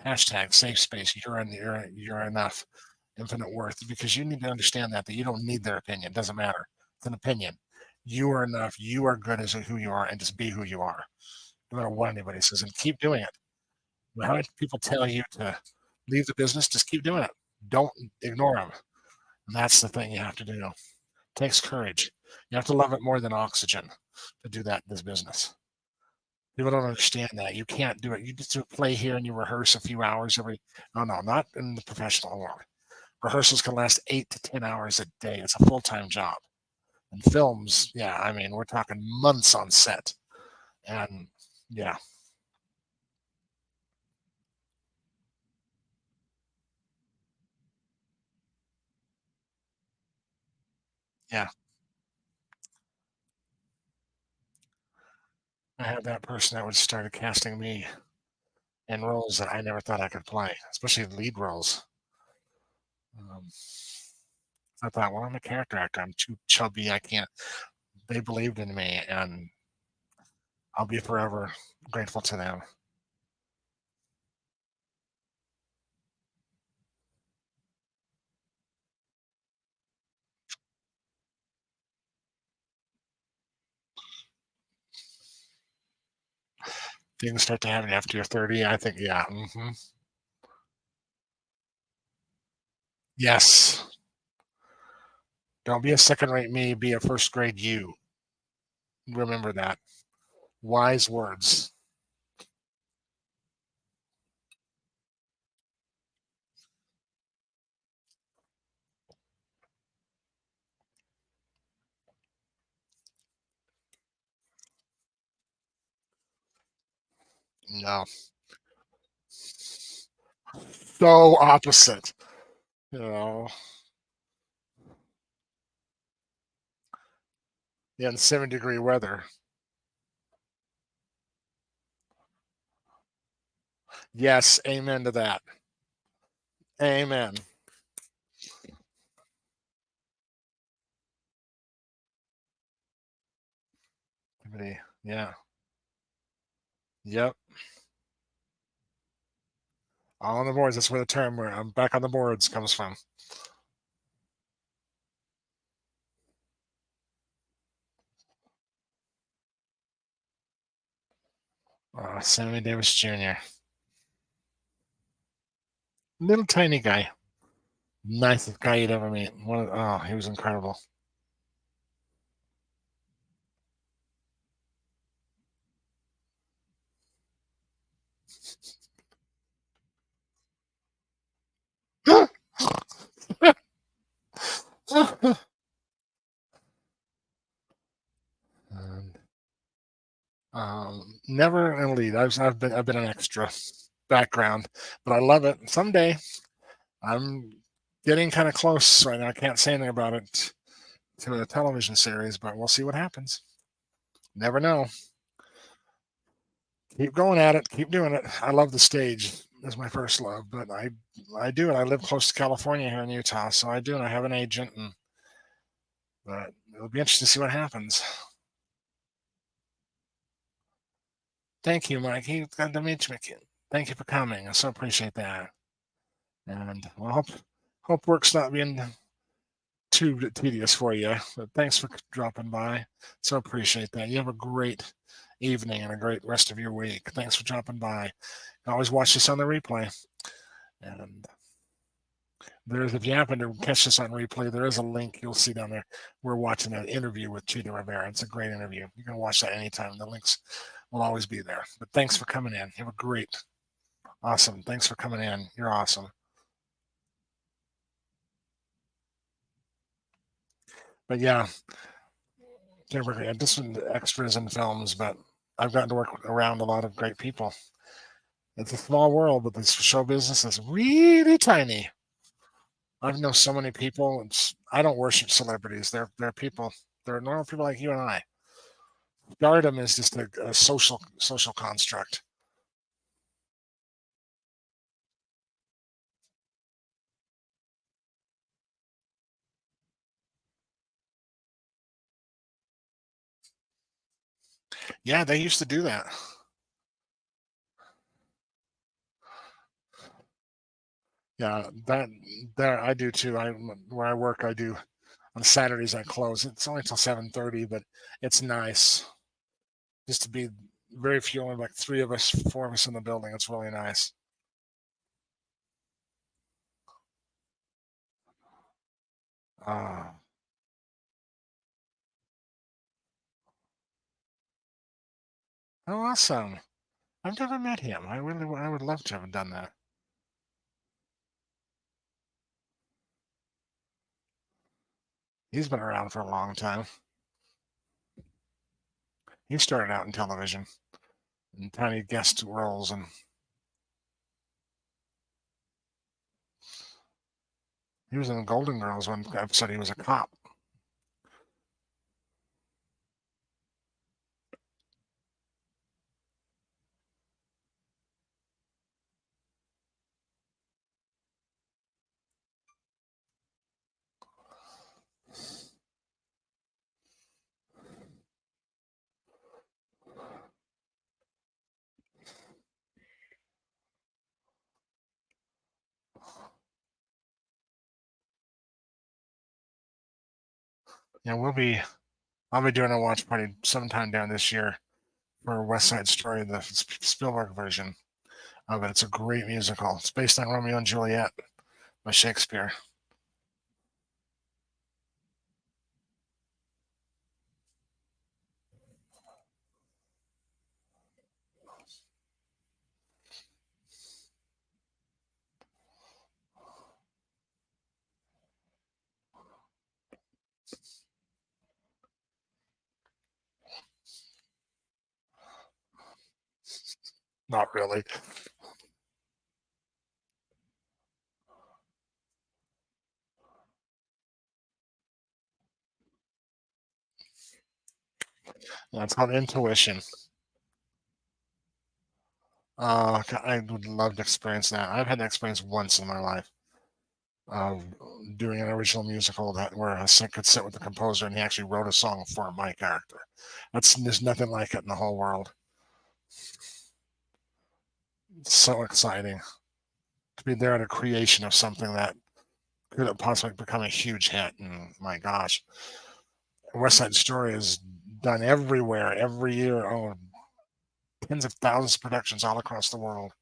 hashtag safe space. You're enough, infinite worth, because you need to understand that you don't need their opinion. It doesn't matter. It's an opinion. You are enough. You are good as who you are, and just be who you are, no matter what anybody says, and keep doing it. How many people tell you to leave the business? Just keep doing it. Don't ignore them. And that's the thing you have to do. It takes courage. You have to love it more than oxygen to do that in this business. People don't understand that. You can't do it. You just do a play here and you rehearse a few hours every. No, no, not in the professional world. Rehearsals can last 8 to 10 hours a day. It's a full time job. And films, yeah, I mean, we're talking months on set. And yeah, yeah, I had that person that would started casting me in roles that I never thought I could play, especially lead roles. Um, I thought, well, I'm a character actor. I'm too chubby. I can't. They believed in me, and I'll be forever grateful to them. Things start to happen after you're 30. I think, yeah. Yes. Don't be a second rate me, be a first grade you. Remember that. Wise words. No. So opposite. You know. Yeah, in 70-degree weather. Yes, amen to that. Amen. Yeah. Yep. All on the boards. That's where the term where I'm back on the boards comes from. Sammy Davis Jr. Little tiny guy. Nicest guy you'd ever meet. He was incredible. And, never in a lead. I've been an extra background, but I love it. Someday I'm getting kind of close right now. I can't say anything about it to a television series, but we'll see what happens. Never know. Keep going at it. Keep doing it. I love the stage. Is my first love, but I do it. I live close to California here in Utah, so I do, and I have an agent, and but it'll be interesting to see what happens. Thank you, Mike. Glad to meet you. Thank you for coming. I so appreciate that. And well, hope work's not being too tedious for you. But thanks for dropping by. So appreciate that. You have a great evening and a great rest of your week. Thanks for dropping by. You can always watch this on the replay. And if you happen to catch this on replay, there is a link you'll see down there. We're watching an interview with Chita Rivera. It's a great interview. You can watch that anytime. The links will always be there. But thanks for coming in. You have a great, awesome. Thanks for coming in. You're awesome. But yeah, Jennifer, yeah, just extras in films, but I've gotten to work around a lot of great people. It's a small world, but this show business is really tiny. I've known so many people. I don't worship celebrities. They're people. They're normal people like you and I. Stardom is just a social construct. Yeah, they used to do that. Yeah, that there I do too. Where I work, I do on Saturdays. I close. It's only till 7:30, but it's nice just to be very few, only like three of us, four of us in the building. It's really nice. Uh, oh, awesome! I've never met him. I would love to have done that. He's been around for a long time. He started out in television in tiny guest roles, and he was in the Golden Girls one episode. He was a cop. Yeah, I'll be doing a watch party sometime down this year for West Side Story, the Spielberg version of it. It's a great musical. It's based on Romeo and Juliet by Shakespeare. Not really. Yeah, it's called intuition. I would love to experience that. I've had that experience once in my life of doing an original musical that where could sit with the composer and he actually wrote a song for my character. There's nothing like it in the whole world. It's so exciting to be there at a creation of something that could have possibly become a huge hit. And my gosh, West Side Story is done everywhere, every year. Oh, tens of thousands of productions all across the world.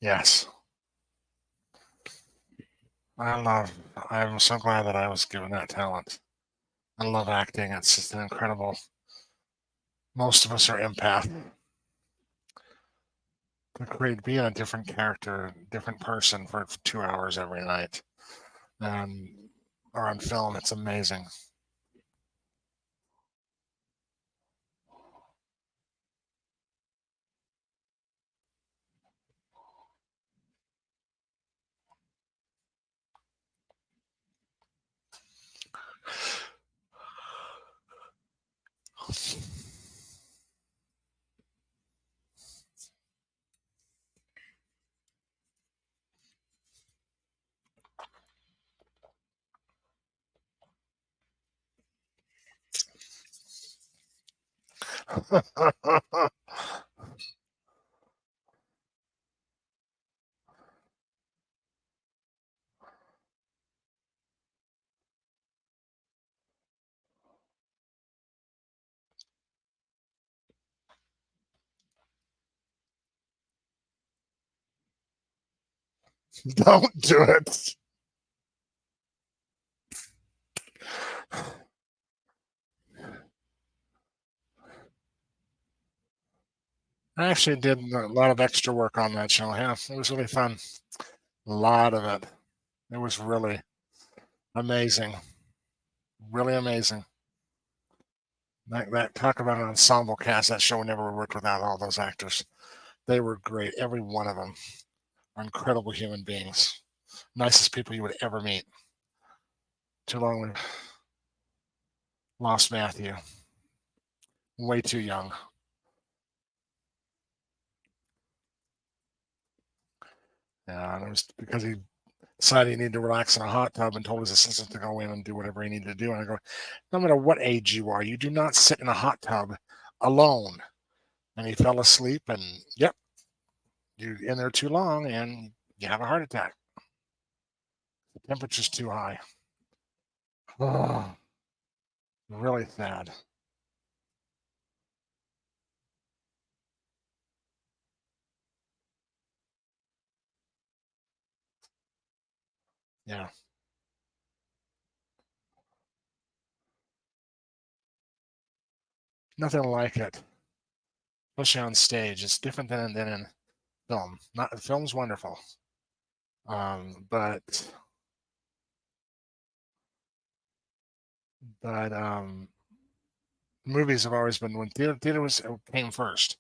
Yes. I love, I'm so glad that I was given that talent. I love acting. It's just an incredible, most of us are empath. To create, being a different character, different person for 2 hours every night and or on film, it's amazing. Don't do it. I actually did a lot of extra work on that show. Yeah, it was really fun. A lot of it. It was really amazing. Really amazing. That talk about an ensemble cast. That show never worked without all those actors. They were great. Every one of them are incredible human beings. Nicest people you would ever meet. Too long we lost Matthew. Way too young. Yeah, and it was because he decided he needed to relax in a hot tub and told his assistant to go in and do whatever he needed to do. And I go, no matter what age you are, you do not sit in a hot tub alone. And he fell asleep, and yep, you're in there too long and you have a heart attack. The temperature's too high. Oh, really sad. Yeah, nothing like it, especially on stage. It's different than in film. Not film's wonderful, but movies have always been when theater was came first.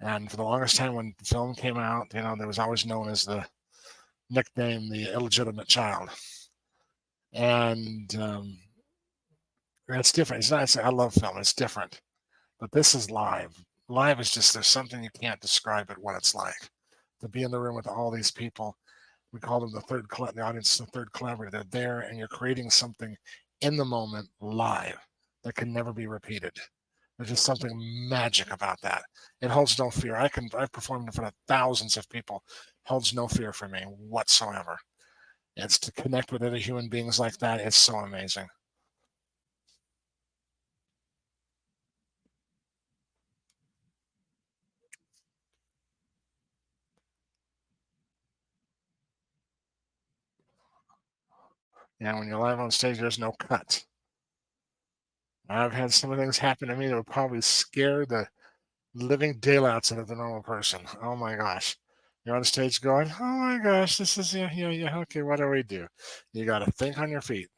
And for the longest time, when film came out, there was always known as the nicknamed the illegitimate child. And it's different. It's not. I love film. It's different, but this is live. Live is just there's something you can't describe it what it's like to be in the room with all these people. We call them the audience, the third collaborator. They're there, and you're creating something in the moment live that can never be repeated. There's just something magic about that. It holds no fear. I've performed in front of thousands of people. Holds no fear for me whatsoever. It's to connect with other human beings like that. It's so amazing. And when you're live on stage, there's no cut. I've had some of things happen to me that would probably scare the living daylights out of the normal person. Oh my gosh. You're on stage going, oh my gosh, this is, yeah, yeah, yeah, okay, what do we do? You got to think on your feet.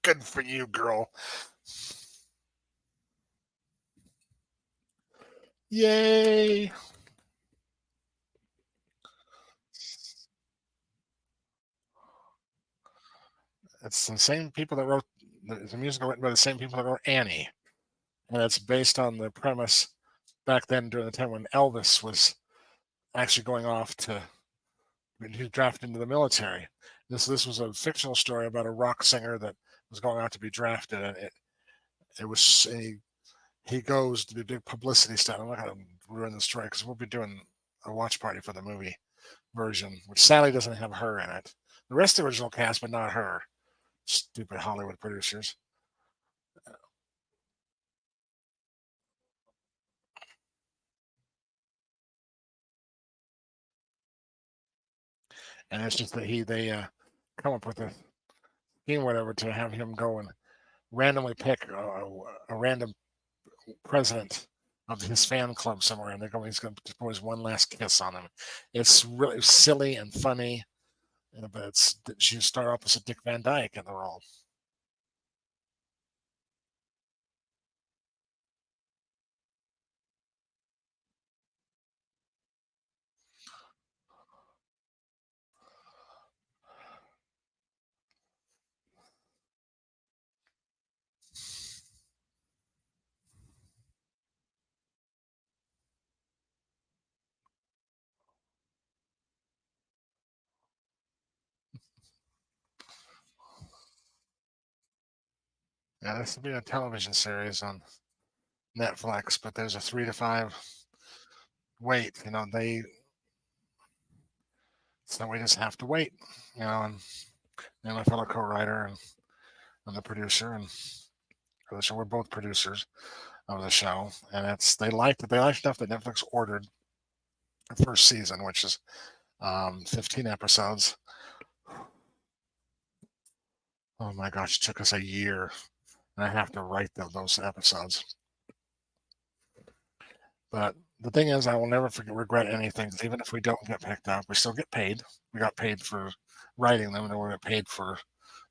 Good for you, girl. Yay. It's the same people that wrote the musical written by the same people that wrote Annie. And it's based on the premise back then during the time when Elvis was actually going off to he was drafted into the military. This was a fictional story about a rock singer that was going out to be drafted, and it was he goes to do big publicity stuff. I'm not going to ruin the story because we'll be doing a watch party for the movie version, which sadly doesn't have her in it. The rest of the original cast, but not her. Stupid Hollywood producers. And it's just that they come up with a scheme, whatever, to have him go and randomly pick a random president of his fan club somewhere, and he's going to pour his one last kiss on him. It's really silly and funny, but she start opposite Dick Van Dyke in the role. Yeah, this will be a television series on Netflix, but there's a 3 to 5 wait. So we just have to wait. And my fellow co-writer and the producer and for the show, we're both producers of the show, and they liked enough that Netflix ordered the first season, which is 15 episodes. Oh my gosh, it took us a year, and I have to write those episodes. But the thing is, I will never regret anything. 'Cause even if we don't get picked up, we still get paid. We got paid for writing them, and then we get paid for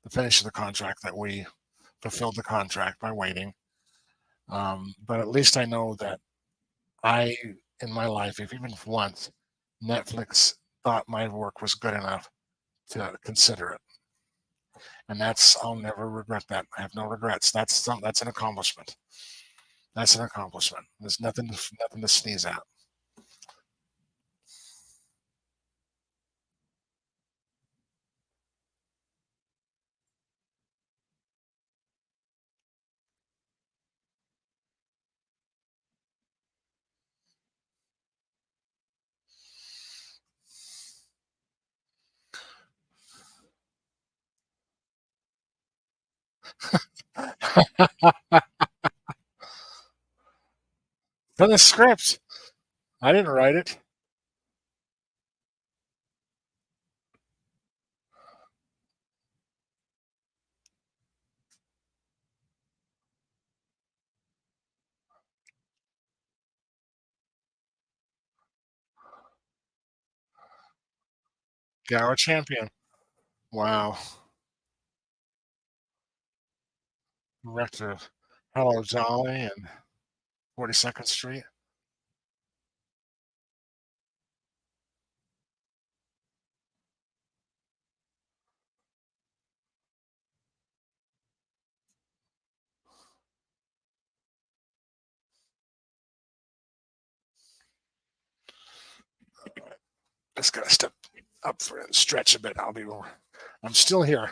the finish of the contract that we fulfilled the contract by waiting. But at least I know that I, in my life, if even once, Netflix thought my work was good enough to consider it, and I'll never regret that. I have no regrets. That's an accomplishment. That's an accomplishment. There's nothing to sneeze at. For the script. I didn't write it. Gower champion. Wow. Director of Hello Dolly and 42nd Street. Just gotta step up for it and stretch a bit. I'm still here.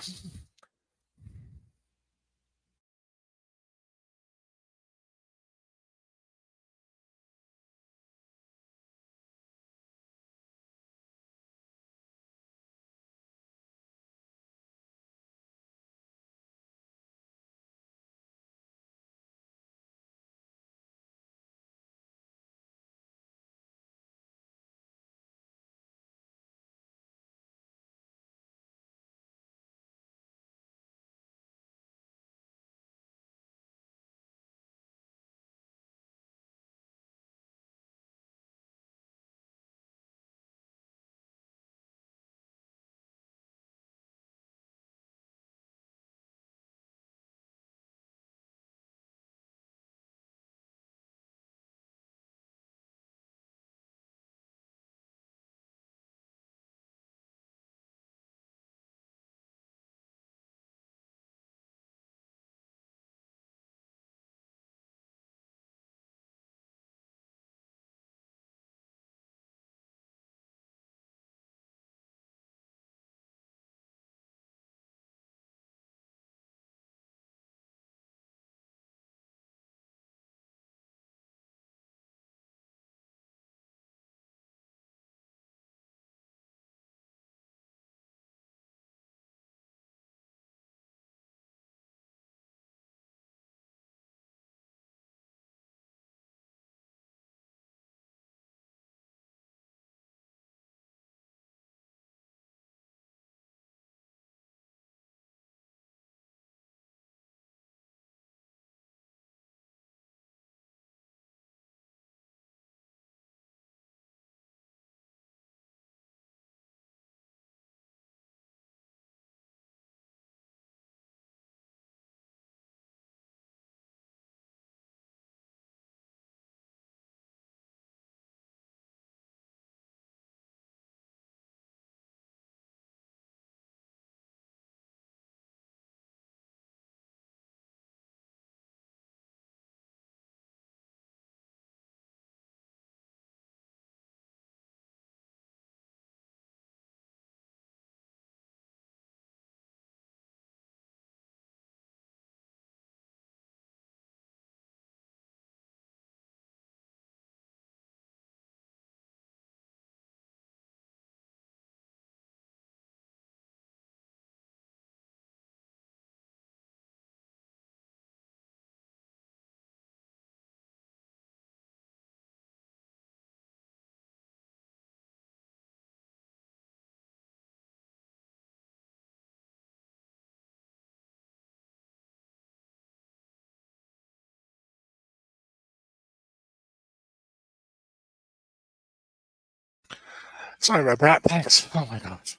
Sorry about that. Thanks. Oh my gosh.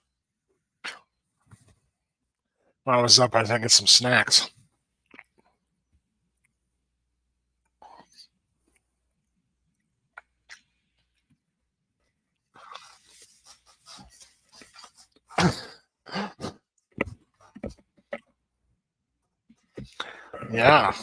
When I was up, I think get some snacks. Yeah.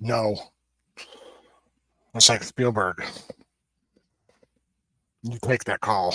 No. It's like Spielberg. You take that call.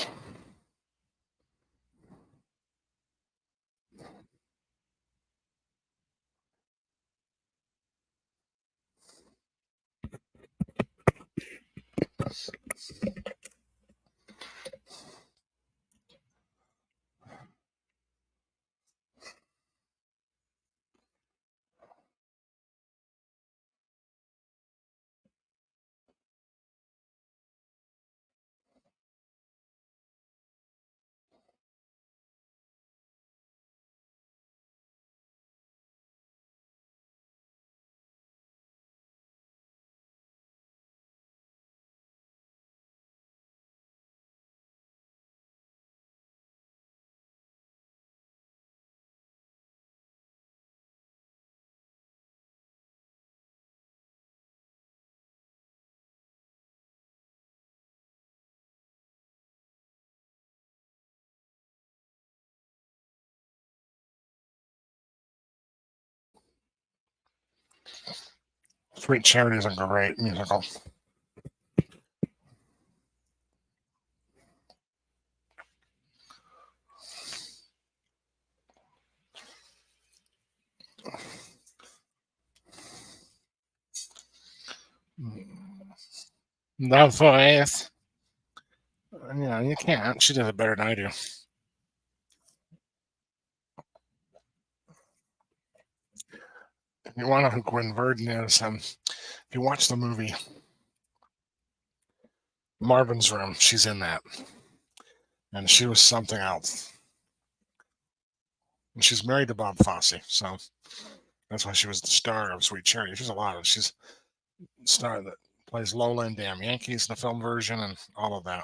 Sweet Charity is a great musical. The voice. Yeah, you can't. She does it better than I do. You want to know who Gwen Verdon is? If you watch the movie Marvin's Room, she's in that, and she was something else. And she's married to Bob Fosse, so that's why she was the star of Sweet Charity. She's a lot of. She's the star that plays Lola in Damn Yankees, the film version, and all of that.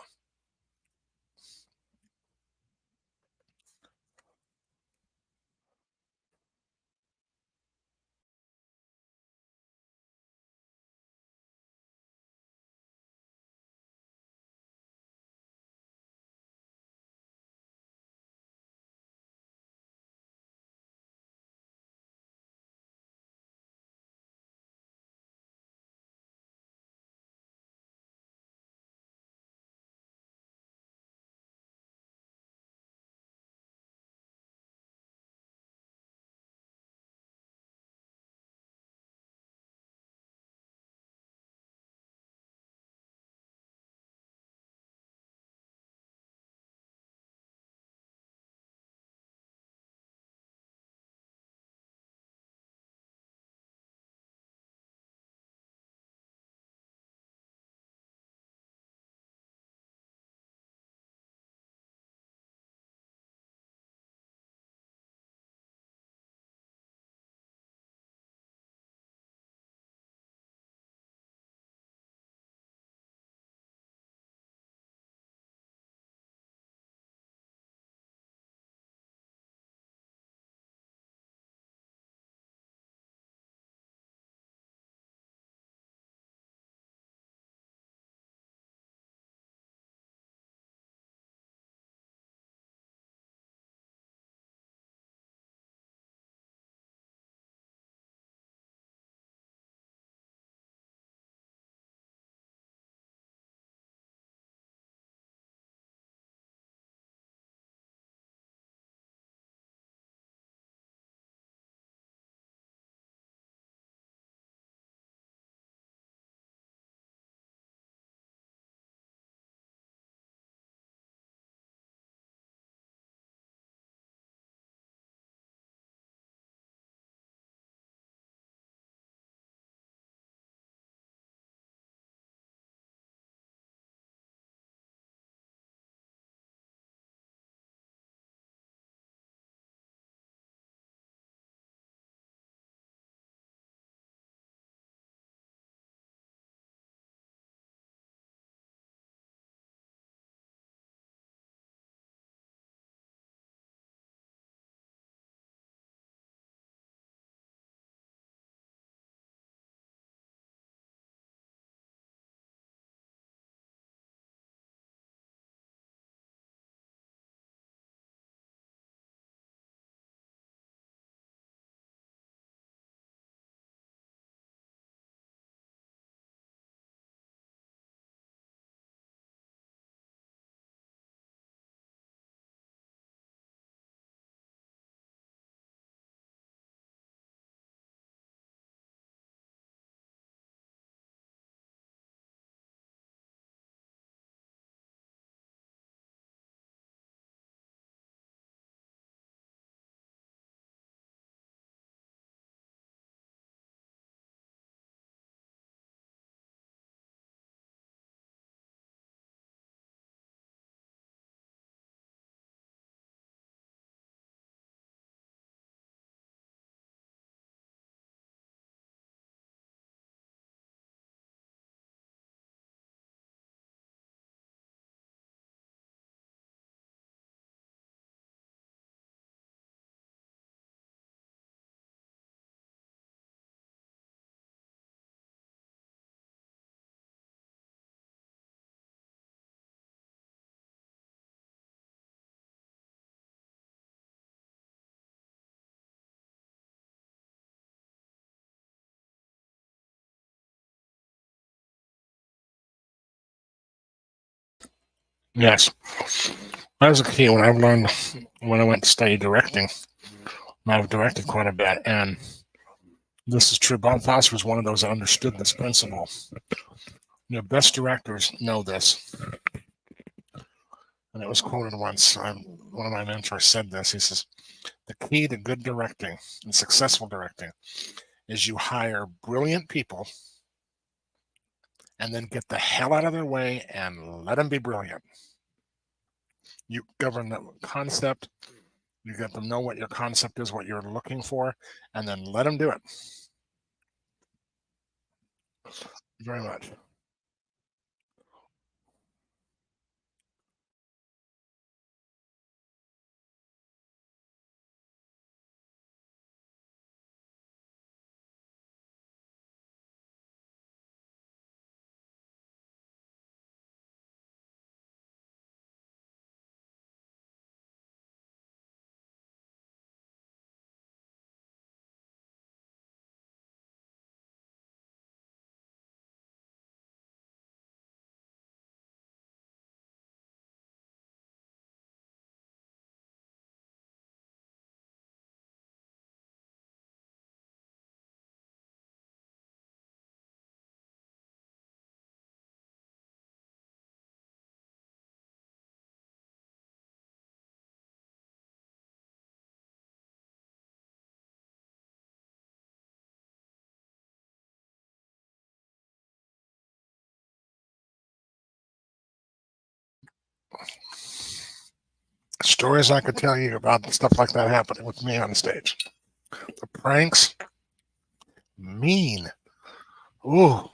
Yes, that was a key when I learned when I went to study directing. I've directed quite a bit, and this is true. Bob Fosse was one of those that understood this principle. Best directors know this, and it was quoted once. One of my mentors said this. He says, "The key to good directing and successful directing is you hire brilliant people and then get the hell out of their way and let them be brilliant. You govern the concept, you get them know what your concept is, what you're looking for, and then let them do it." Very much. Stories I could tell you about stuff like that happening with me on stage. The pranks, mean. Ooh.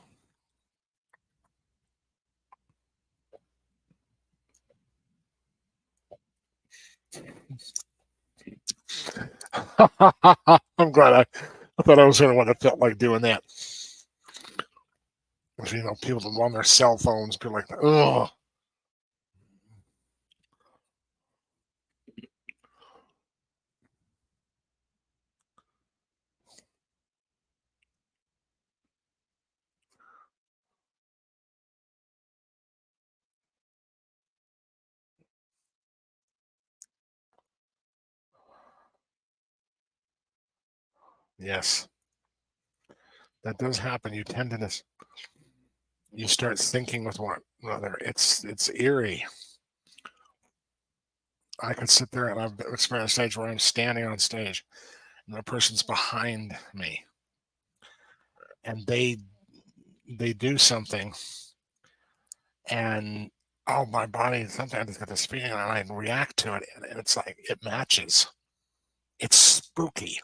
I'm glad I thought I was the only one that felt like doing that. People that on their cell phones, people like, oh, yes, that does happen. You tend to just, you start thinking with one another. It's eerie. I could sit there and I've experienced stage where I'm standing on stage and the person's behind me and they do something and oh my body sometimes got this feeling and I react to it and it's like it matches. It's spooky.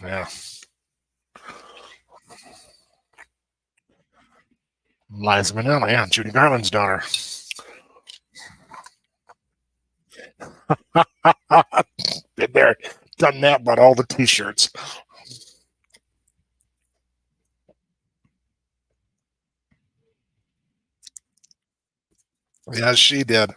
Yeah. Liza Minnelli, yeah, Judy Garland's daughter. Been there, done that, but all the T-shirts. Yeah, she did.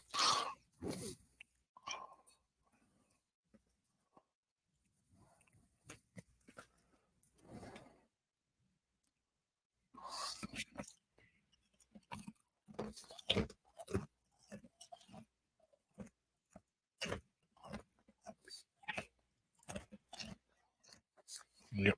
Yep.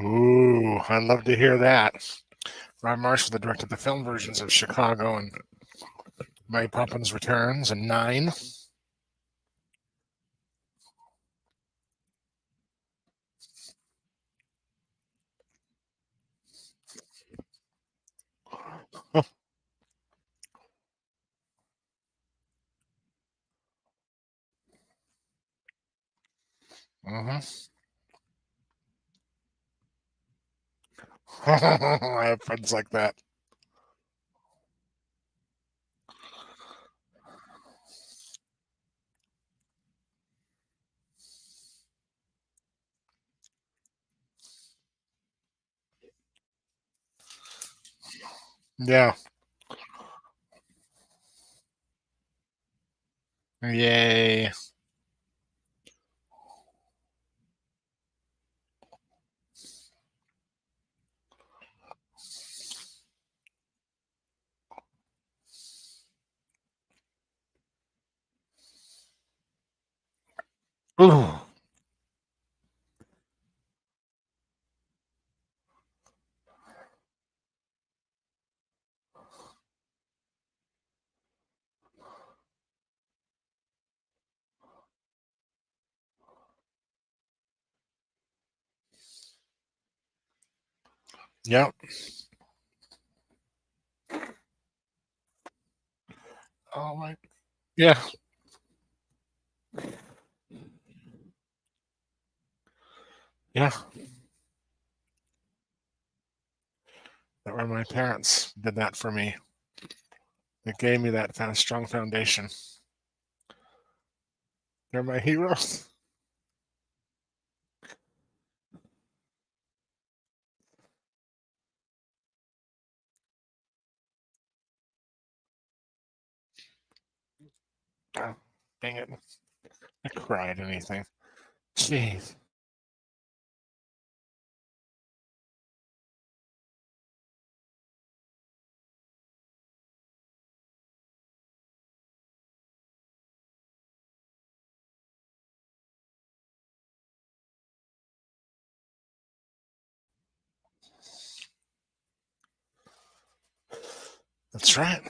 Ooh, I'd love to hear that. Rob Marshall directed the film versions of Chicago and Mary Poppins Returns and Nine. Mm-hmm. I have friends like that. Yeah. Yay. Ooh. Yep. Oh my. Yeah. Yeah. That were my parents did that for me. It gave me that kind of strong foundation. They're my heroes. Oh, dang it. I cried anything. Jeez. That's right.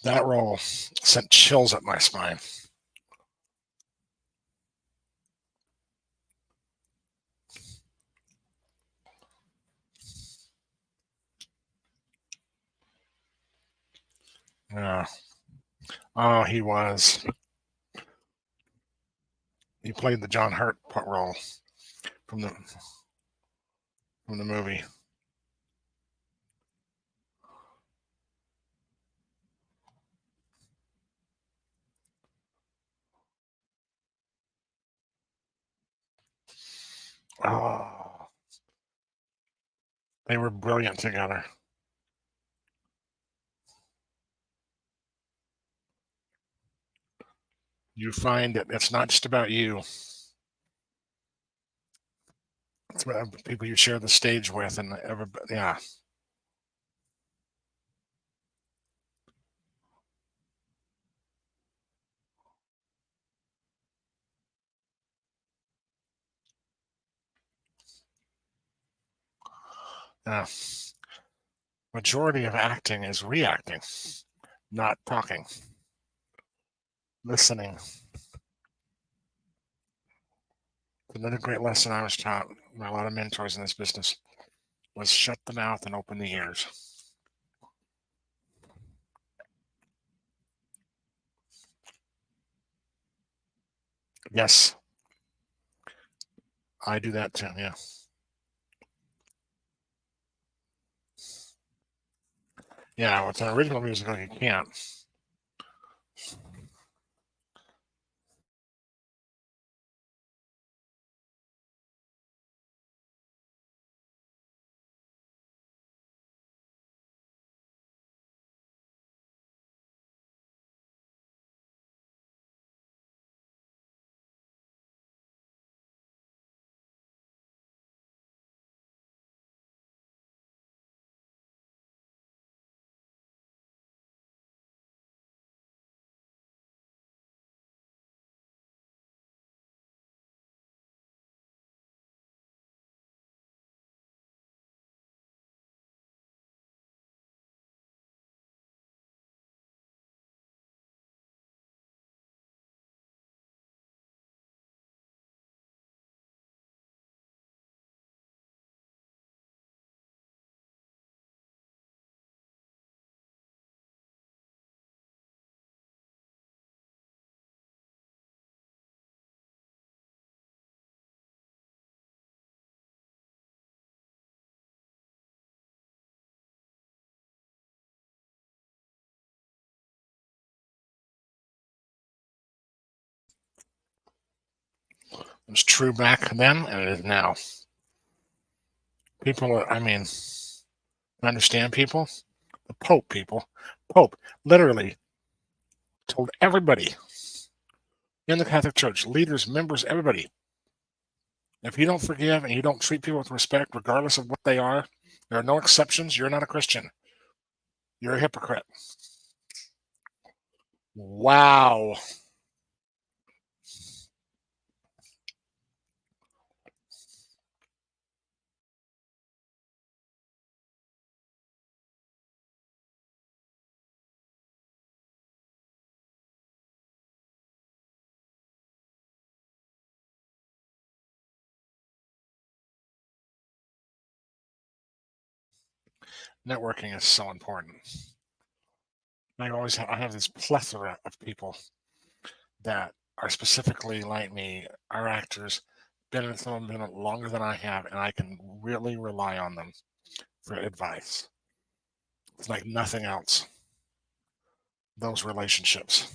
That role sent chills up my spine. Yeah. Oh, he was. He played the John Hurt role from the movie. Oh, they were brilliant together. You find that it's not just about you. It's about people you share the stage with, and everybody. Yeah, yeah. Majority of acting is reacting, not talking, listening. Another great lesson I was taught by a lot of mentors in this business was shut the mouth and open the ears. Yes, I do that too. Yeah, yeah. With an original musical, you can't. It was true back then, and it is now. People, I mean, understand people. The Pope literally told everybody in the Catholic Church, leaders, members, everybody, if you don't forgive and you don't treat people with respect, regardless of what they are, there are no exceptions. You're not a Christian. You're a hypocrite. Wow. Networking is so important. I have this plethora of people that are specifically like me, are actors, some of them been longer than I have, and I can really rely on them for advice. It's like nothing else. Those relationships.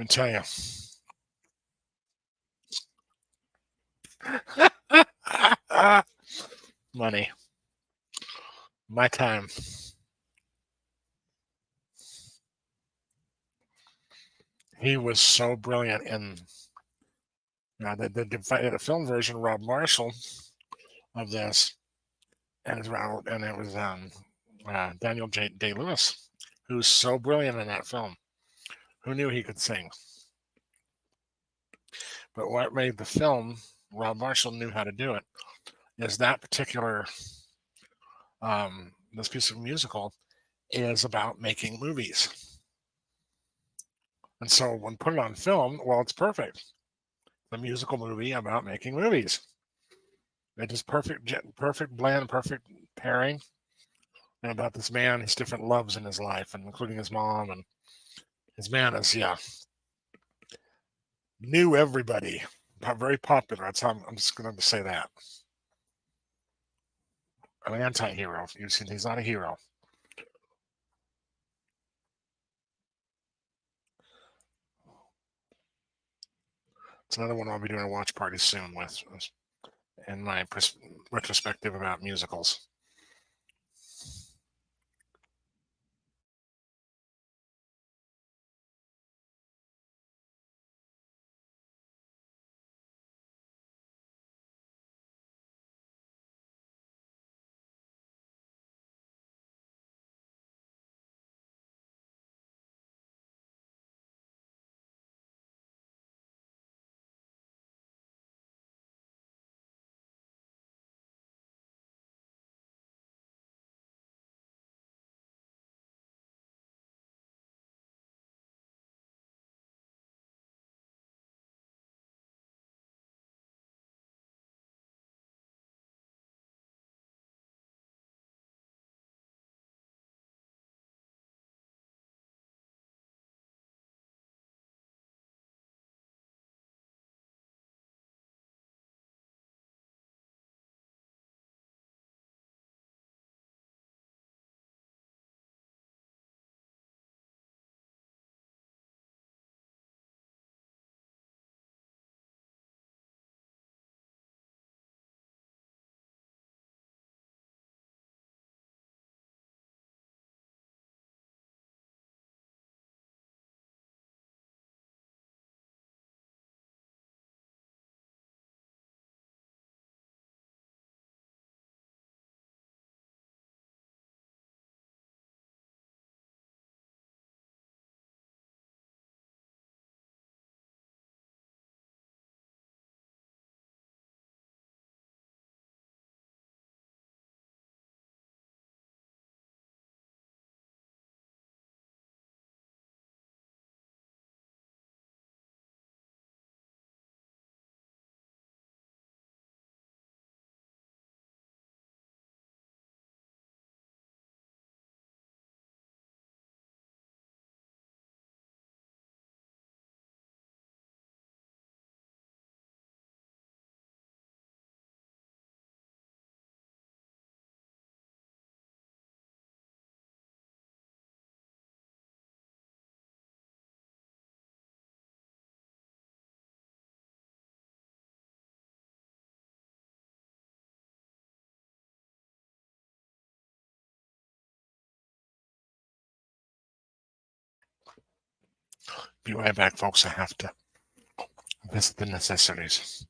I tell you, money, my time. He was so brilliant in the film version. Rob Marshall of this, and it was Daniel Day Lewis, who's so brilliant in that film. Who knew he could sing? But what made the film? Rob Marshall knew how to do it. Is that particular this piece of musical is about making movies, and so when put it on film, well, it's perfect. The musical movie about making movies. It is perfect, perfect blend, perfect pairing, and about this man, his different loves in his life, and including his mom, and his man is knew everybody, very popular. That's how I'm just going to say that. An anti-hero. He's not a hero. It's another one I'll be doing a watch party soon with, in my retrospective about musicals. Be right back, folks. I have to visit the necessities.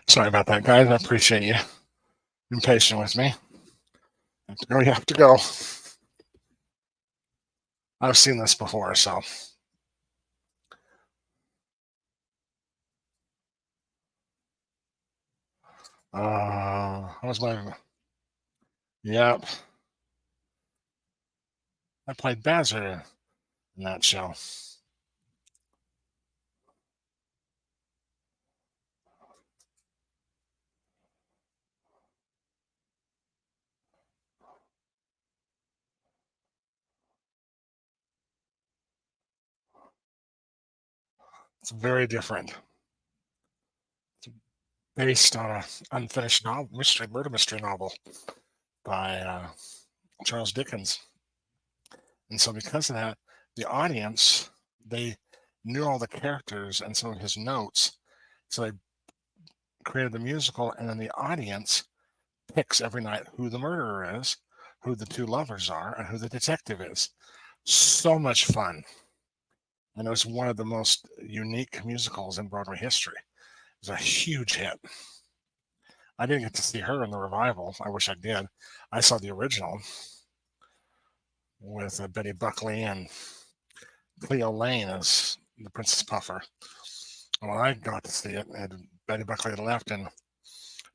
Sorry about that, guys. I appreciate you being patient with me. Have to go. You have to go. I've seen this before, so how was my? Yep, I played Bazzer in that show. It's very different. It's based on a unfinished novel, murder mystery novel by Charles Dickens, and so because of that, the audience they knew all the characters and some of his notes, so they created the musical, and then the audience picks every night who the murderer is, who the two lovers are, and who the detective is. So much fun. And it was one of the most unique musicals in Broadway history. It was a huge hit. I didn't get to see her in the revival. I wish I did. I saw the original with Betty Buckley and Cleo Lane as the Princess Puffer. And when I got to see it, Betty Buckley had left, and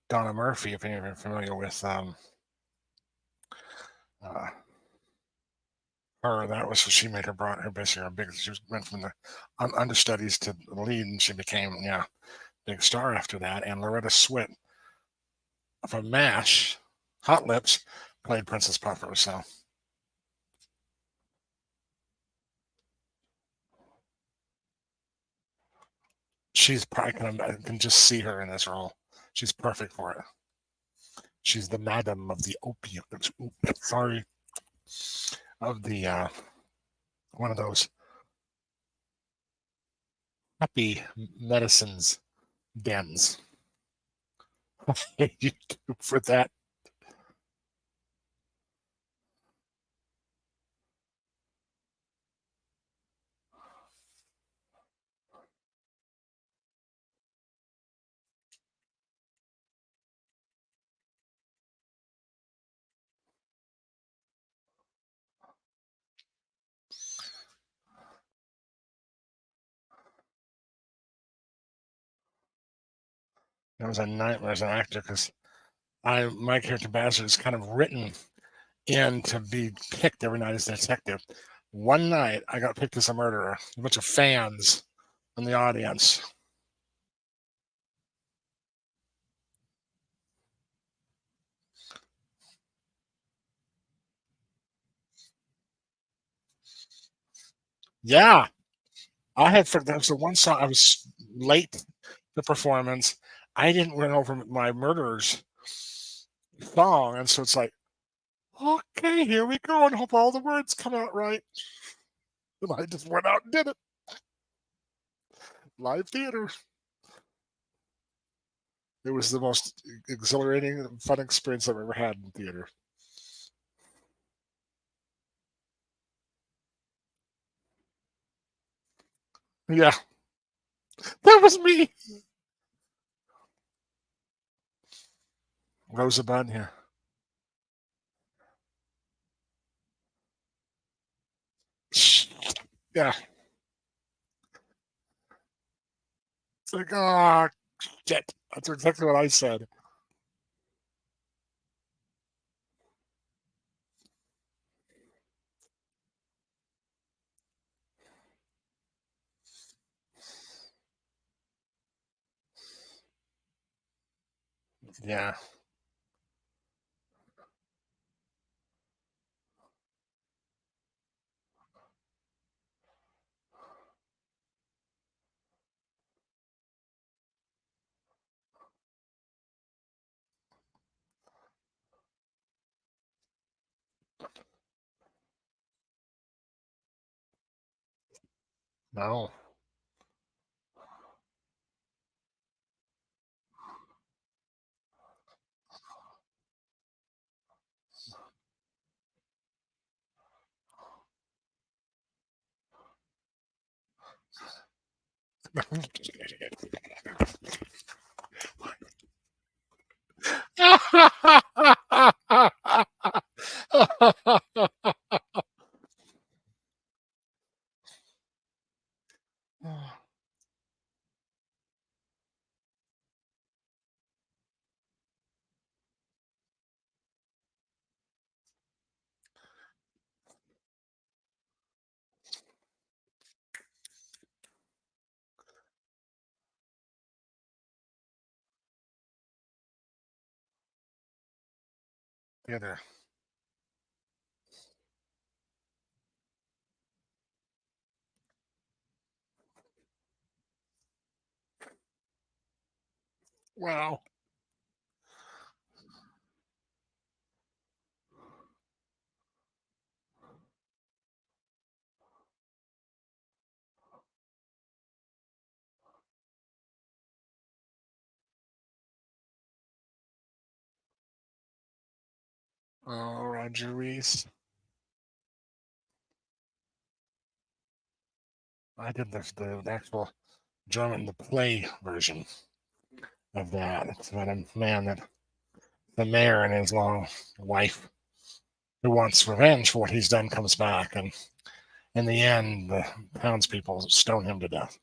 Donna Murphy, if any of you are familiar with uh, her, that was she made her brought her basically her big. She went from the understudies to the lead, and she became big star after that. And Loretta Swit from MASH, Hot Lips, played Princess Puffer. So she's probably I can just see her in this role. She's perfect for it. She's the madam of the opium. Sorry, of the one of those happy medicines dens. I hate you for that. That was a nightmare as an actor because my character Bastard is kind of written in to be picked every night as a detective. One night I got picked as a murderer. A bunch of fans in the audience. Yeah, I had for that was the one song I was late the performance. I didn't run over my murderer's song, and so it's like, okay, here we go, and hope all the words come out right. And I just went out and did it. Live theater. It was the most exhilarating and fun experience I've ever had in theater. Yeah, that was me. Rosebud, yeah. Yeah. It's like, oh, shit. That's exactly what I said. Yeah. No. Theater. Wow. Oh, Roger Reese. I did the actual German, the play version of that. It's about a man that the mayor and his long wife who wants revenge for what he's done comes back, and in the end, the townspeople stone him to death.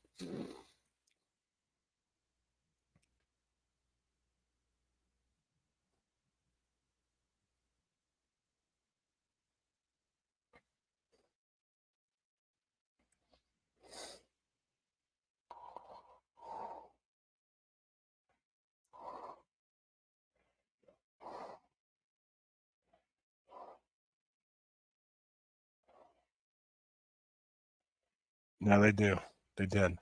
Yeah, they do. They did.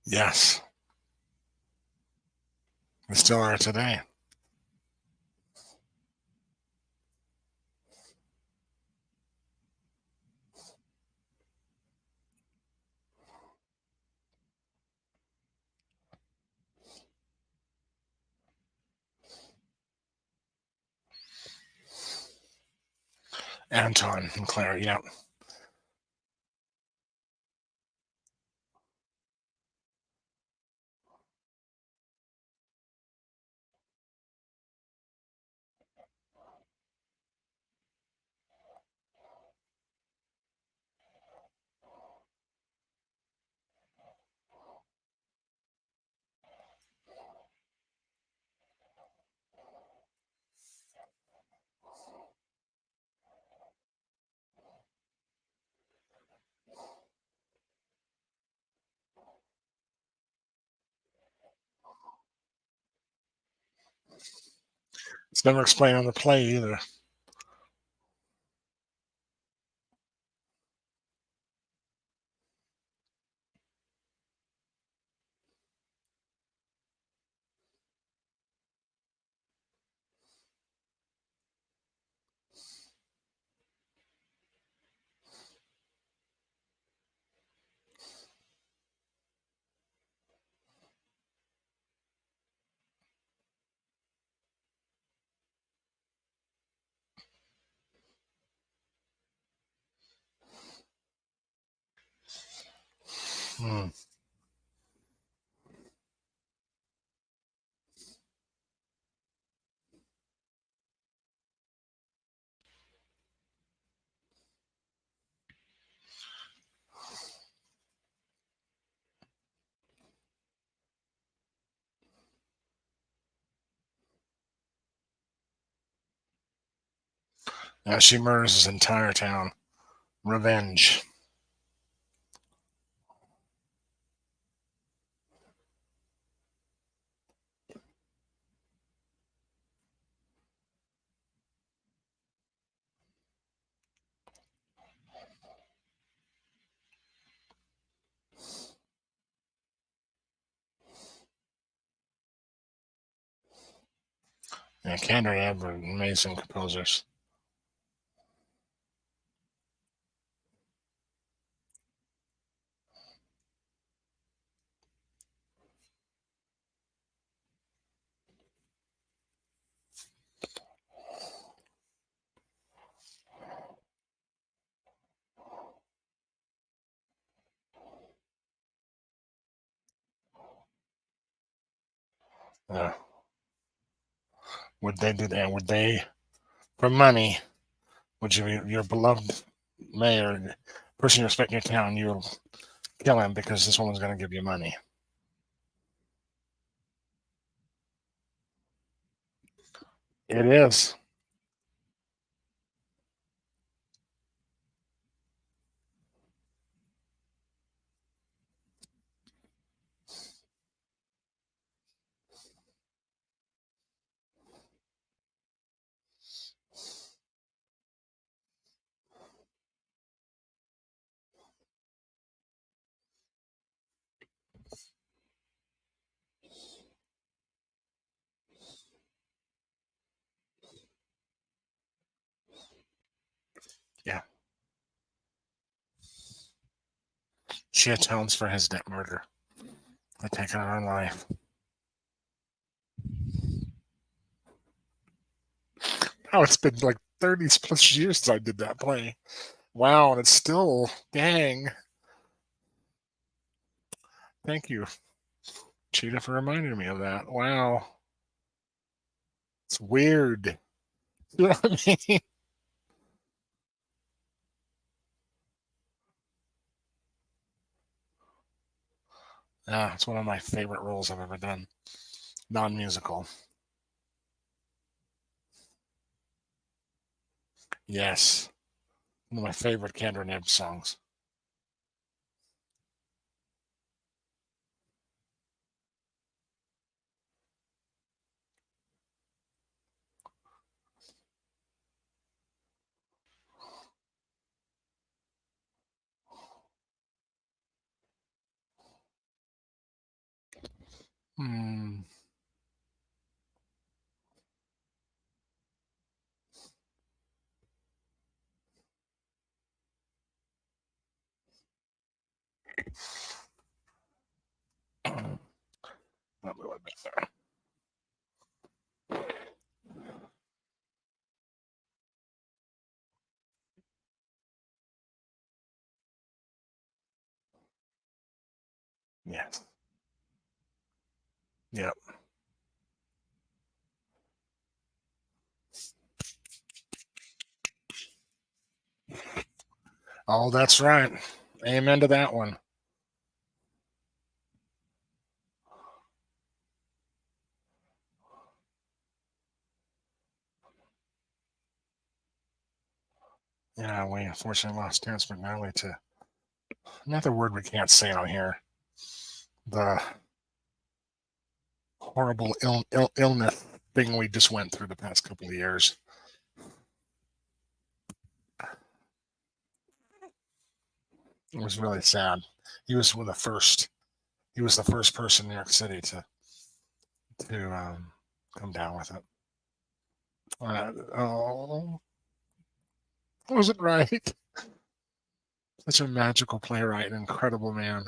Yes, they still are today. Anton and Claire. Yeah. It's never explained on the play either. Hmm. Yeah, she murders his entire town. Revenge. Yeah, Cantor and Ebb are amazing composers. Yeah. Would they do that? Would they, for money, would you, your beloved mayor, person you respect in your town, you'll kill him because this woman's going to give you money? It is. Yeah, she atones for his murder by taking her own life. Oh, it's been like 30 plus years since I did that play. Wow, and it's still, dang. Thank you, Cheetah, for reminding me of that. Wow, it's weird. You know what I mean? Yeah, it's one of my favorite roles I've ever done. Non-musical. Yes, one of my favorite Kendra Nib songs. Hmm. Let me look back there. Yes. Yep. Oh, that's right. Amen to that one. Yeah, we unfortunately lost Terrence McNally to another word we can't say on here. The horrible illness thing we just went through the past couple of years. It was really sad. He was one of the first. He was the first person in New York City to come down with it. Oh, was it right? Such a magical playwright, an incredible man.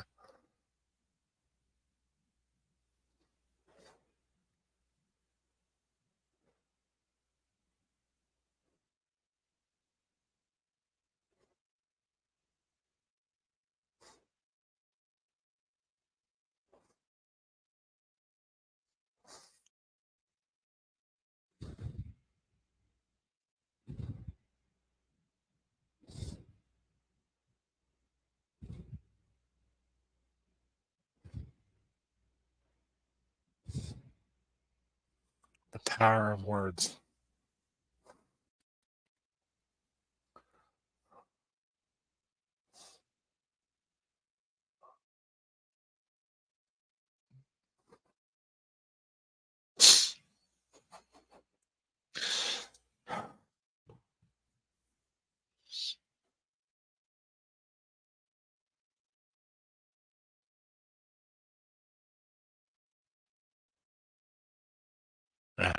The power of words. Yeah.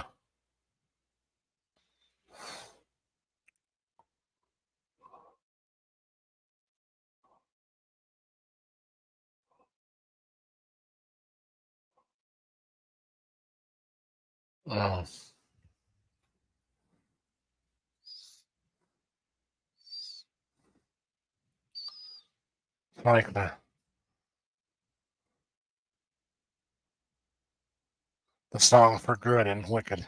Oh, like the song for good and wicked.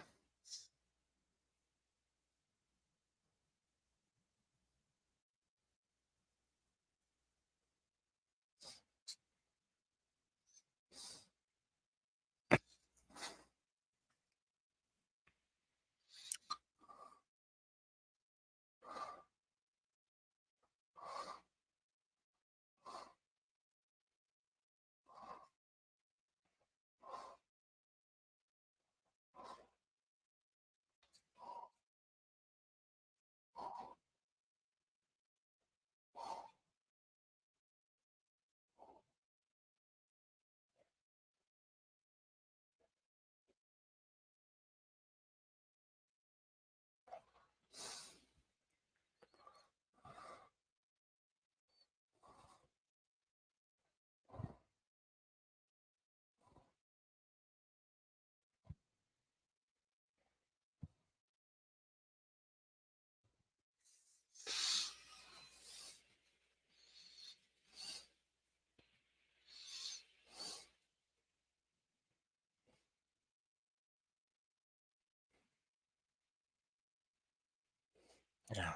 Yeah.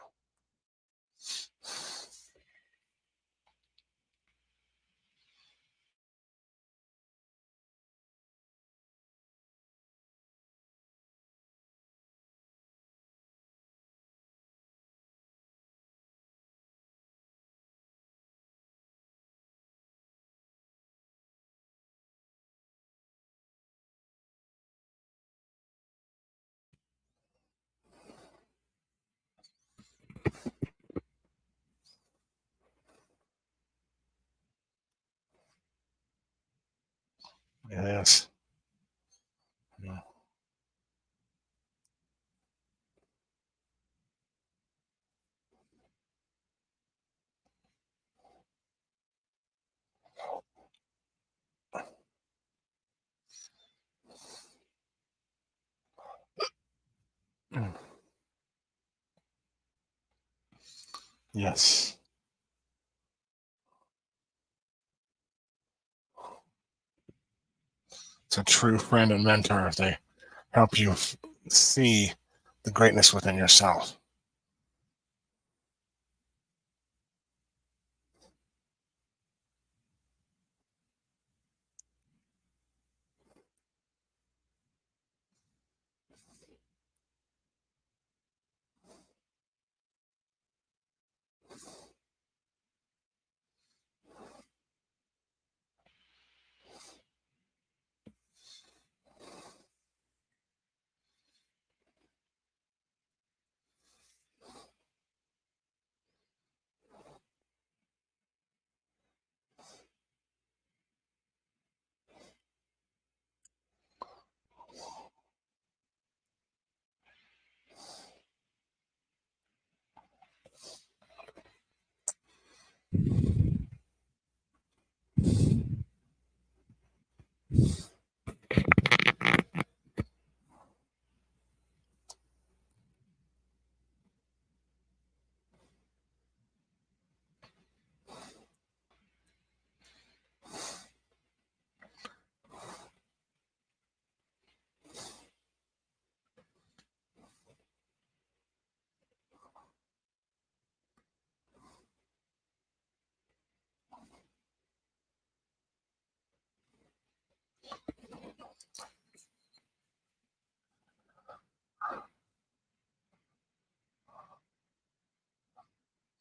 Yes. Yeah. Mm. Yes. It's a true friend and mentor if they help you see the greatness within yourself.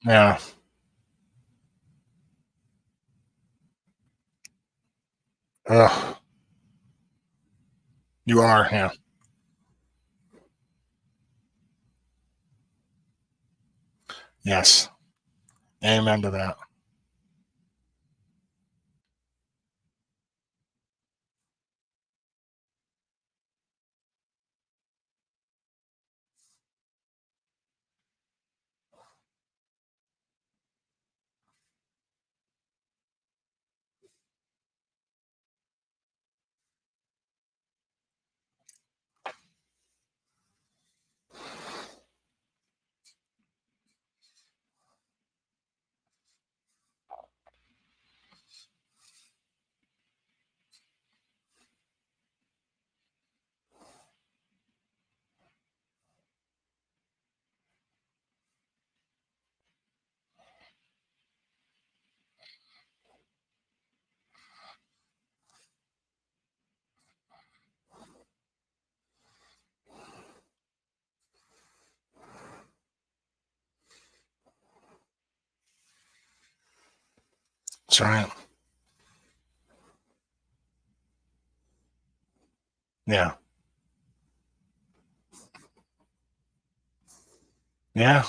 Yeah. Ugh. You are. Yeah. Yes. Amen to that. That's right. Yeah. Yeah.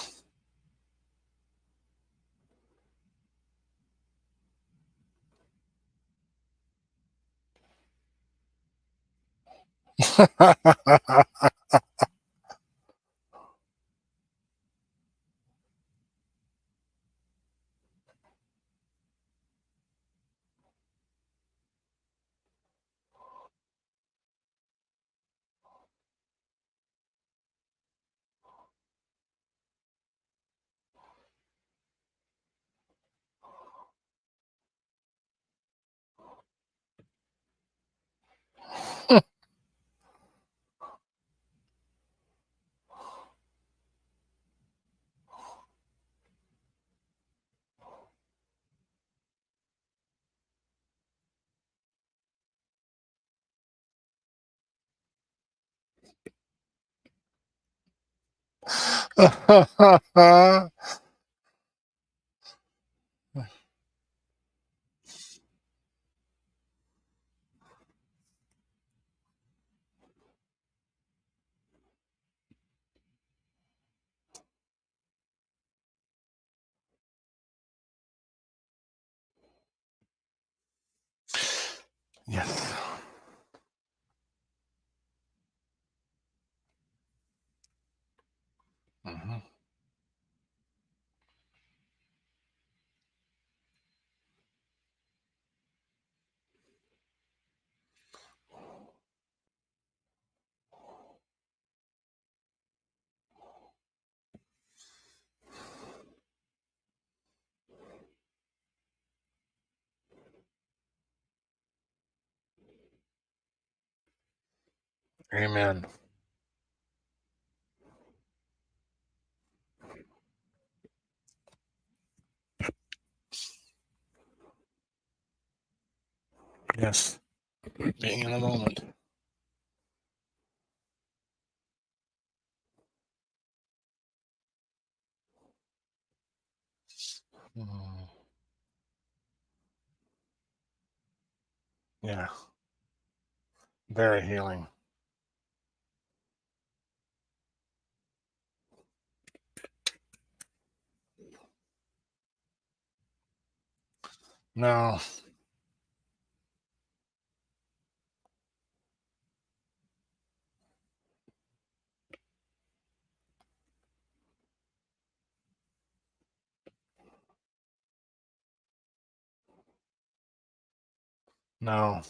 Yes. Mhm. Amen. Yes. Being in the moment. Mm. Yeah. Very healing. No. No.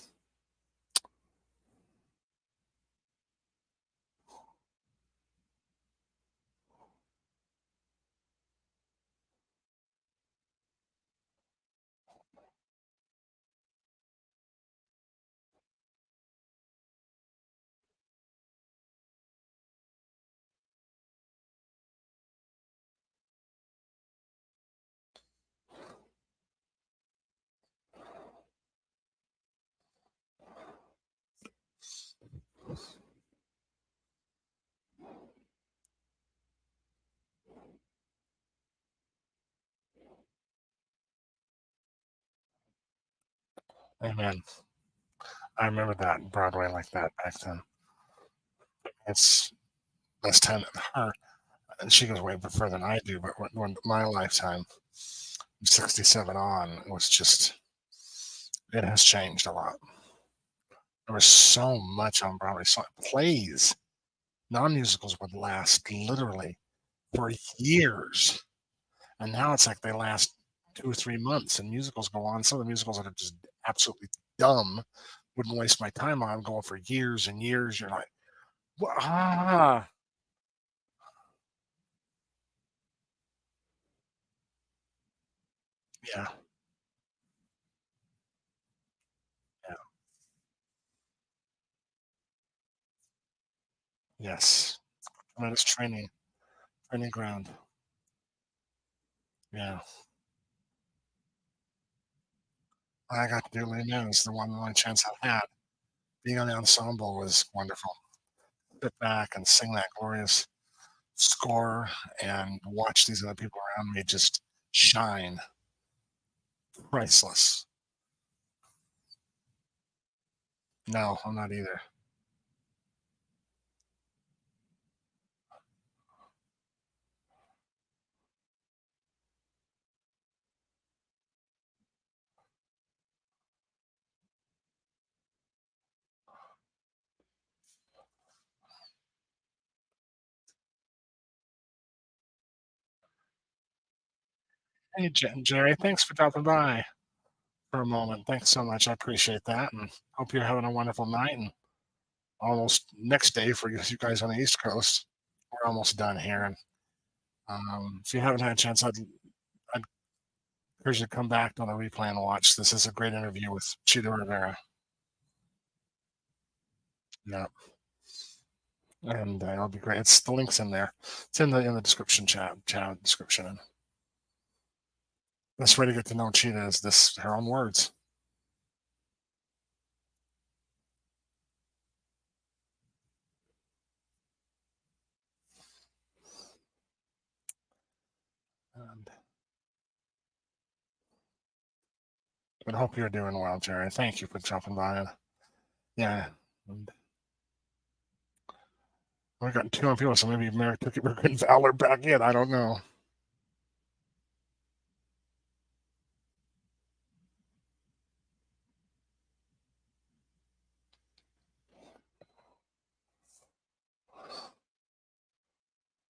Amen. I remember that Broadway like that back then. It's less time than her, and she goes way further than I do. But when my lifetime, 67 on, it was just it has changed a lot. There was so much on Broadway. So plays, non-musicals would last literally for years, and now it's like they last 2 or 3 months, and musicals go on. Some of the musicals that are just absolutely dumb wouldn't waste my time on going for years and years. You're like, ah, yeah, yeah, yes. Tremendous training ground. Yeah, I got to do Les Mis, the one only chance I had. Being on the ensemble was wonderful. Sit back and sing that glorious score and watch these other people around me just shine. Priceless. No, I'm not either. Hey, Jerry, thanks for dropping by for a moment. Thanks so much. I appreciate that, and hope you're having a wonderful night and almost next day for you guys on the East Coast. We're almost done here, and if you haven't had a chance, I'd encourage you to come back on the replay and watch. This is a great interview with Chita Rivera. Yeah, and it'll be great. It's the links in there. It's in the description chat description. And best way to get to know Cheetah is this her own words. But hope you're doing well, Jerry. Thank you for dropping by. Yeah. And we've got 200 people, so maybe Mary took American Valor back in. I don't know.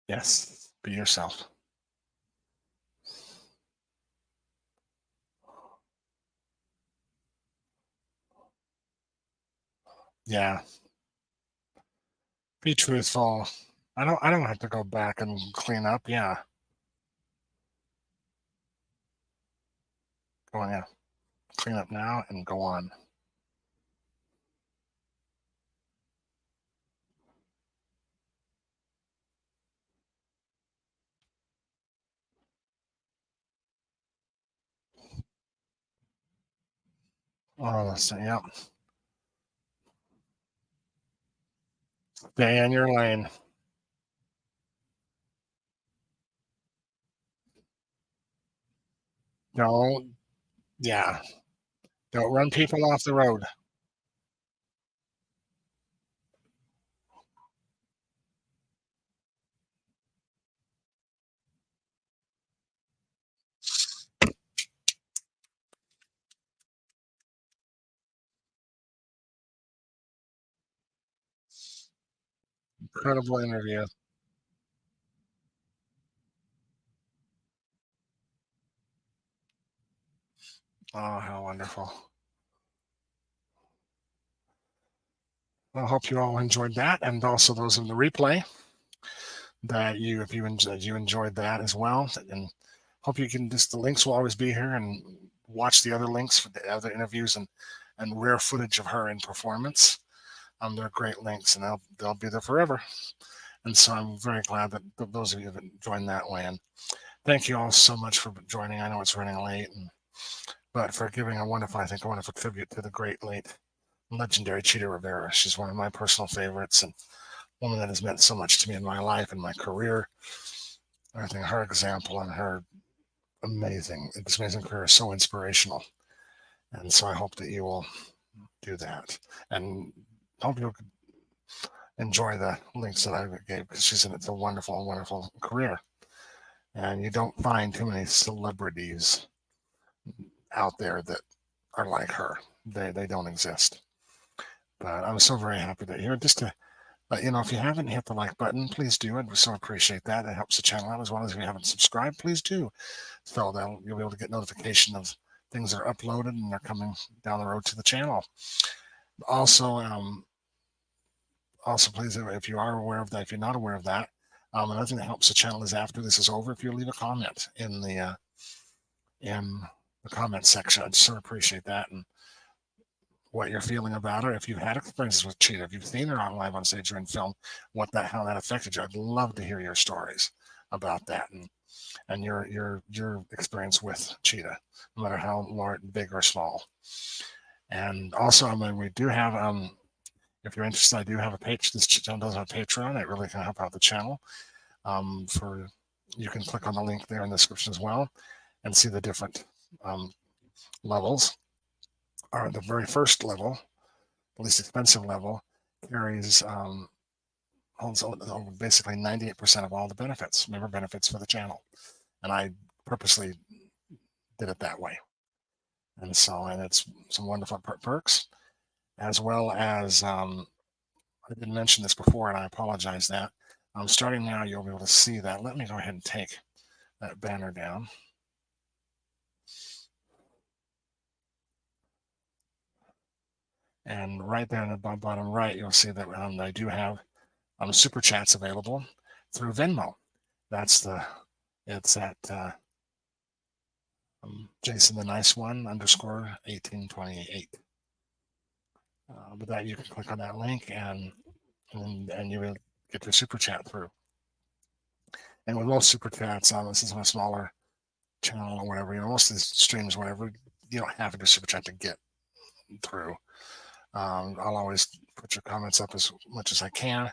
Yes. Be yourself. Yeah. Be truthful. I don't have to go back and clean up. Yeah. Go on, yeah. Clean up now and go on. Oh, yep. Stay in your lane. Don't, yeah. Don't run people off the road. Incredible interview. Oh, how wonderful. I hope you all enjoyed that, and also those in the replay that if you enjoyed that as well, and hope you can just the links will always be here and watch the other links for the other interviews and rare footage of her in performance. They're great links, and they'll be there forever. And so I'm very glad that those of you have joined that way. And thank you all so much for joining. I know it's running late, but for giving I think a wonderful tribute to the great late legendary Chita Rivera. She's one of my personal favorites and woman that has meant so much to me in my life and my career. I think her example and her amazing career is so inspirational. And so I hope that you will do that and hope you'll enjoy the links that I gave because it's a wonderful, wonderful career. And you don't find too many celebrities out there that are like her. They don't exist. But I'm so very happy that you're just to But if you haven't hit the like button, please do it. We so appreciate that. It helps the channel out as well as if you haven't subscribed, please do. So that you'll be able to get notification of things that are uploaded and they're coming down the road to the channel. Also, please, if you are aware of that, if you're not aware of that, another thing that helps the channel is after this is over, if you leave a comment in the comment section, I'd so appreciate that and what you're feeling about her. If you've had experiences with Cheetah, if you've seen her on live on stage or in film, how that affected you. I'd love to hear your stories about that and your experience with Cheetah, no matter how large, big or small. And also, I mean, we do have if you're interested, I do have a page. This channel does have a Patreon. It really can help out the channel. For you can click on the link there in the description as well and see the different levels. Or the very first level, the least expensive level, carries holds basically 98% of all the benefits, member benefits for the channel. And I purposely did it that way. And it's some wonderful perks, as well as I didn't mention this before, and I apologize that. Starting now, you'll be able to see that. Let me go ahead and take that banner down. And right there in the bottom right, you'll see that I do have super chats available through Venmo. It's at Jason the Nice One _ 1828. But that you can click on that link and you will get your super chat through. And with most super chats, this is on a smaller channel or whatever, most of these streams, whatever, you don't have to do super chat to get through. I'll always put your comments up as much as I can,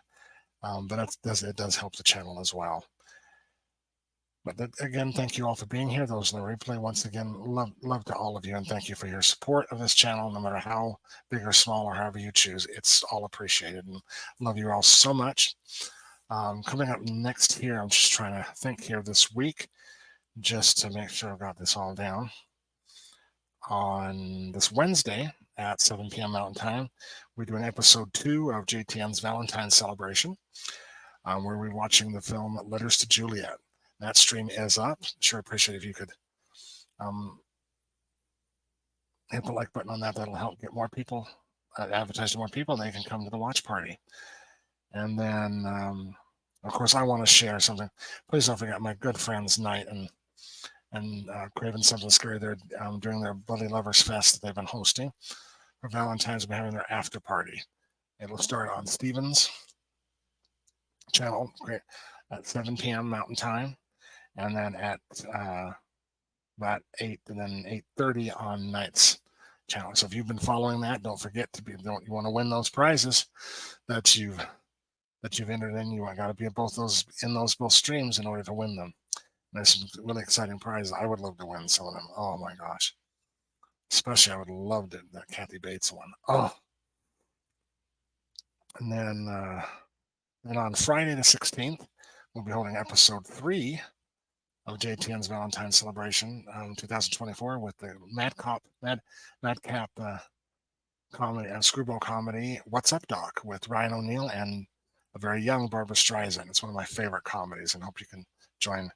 but it does help the channel as well. But again, thank you all for being here. Those in the replay, once again, love to all of you, and thank you for your support of this channel, no matter how big or small or however you choose. It's all appreciated, and love you all so much. Coming up next here, I'm just trying to think here this week, just to make sure I've got this all down. On this Wednesday at 7 p.m. Mountain Time, we're doing episode 2 of JTN's Valentine's Celebration, where we're watching the film Letters to Juliet. That stream is up. Sure appreciate if you could hit the like button on that. That'll help get more people, advertise to more people, and they can come to the watch party. And then, of course, I want to share something. Please don't forget my good friends Knight and Craven Something Scary. They're during their Bloody Lovers Fest that they've been hosting for Valentine's. They're having their after party. It'll start on Steven's channel at 7 p.m. Mountain Time, and then at about 8 and then 8:30 on Knight's channel. So if you've been following that, don't forget to you want to win those prizes that you've entered in. You got to be at both streams in order to win them. There's some really exciting prizes. I would love to win some of them. Oh my gosh. Especially I would love that Kathy Bates one. Oh. And then on Friday the 16th, we'll be holding episode 3 of JTN's Valentine's Celebration 2024 with the Madcap comedy and screwball comedy What's Up Doc with Ryan O'Neal and a very young Barbara Streisand. It's one of my favorite comedies, and hope you can join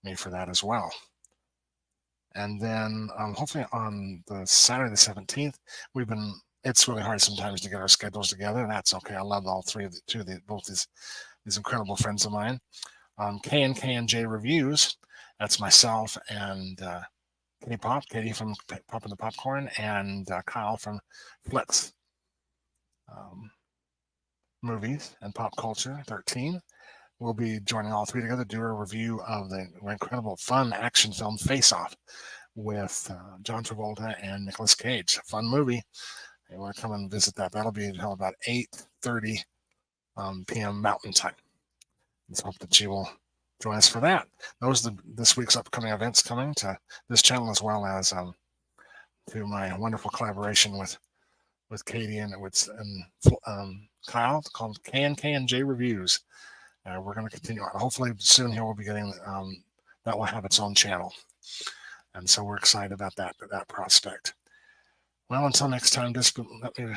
me for that as well. And then hopefully on the Saturday the 17th, it's really hard sometimes to get our schedules together, and that's okay. I love all both these incredible friends of mine. K&J Reviews, that's myself and Katie from Poppin' the Popcorn, and Kyle from Flex Movies and Pop Culture 13. We'll be joining all three together to do a review of the incredible fun action film Face Off with John Travolta and Nicolas Cage. A fun movie. You want to come and visit that. That'll be until about 8:30 p.m. Mountain Time. Let's hope that you will join us for that. Those are this week's upcoming events coming to this channel, as well as to my wonderful collaboration with Katie and Kyle, called K&J Reviews. We're going to continue on. Hopefully soon here we'll be getting that will have its own channel, and so we're excited about that prospect. Well, until next time, just let me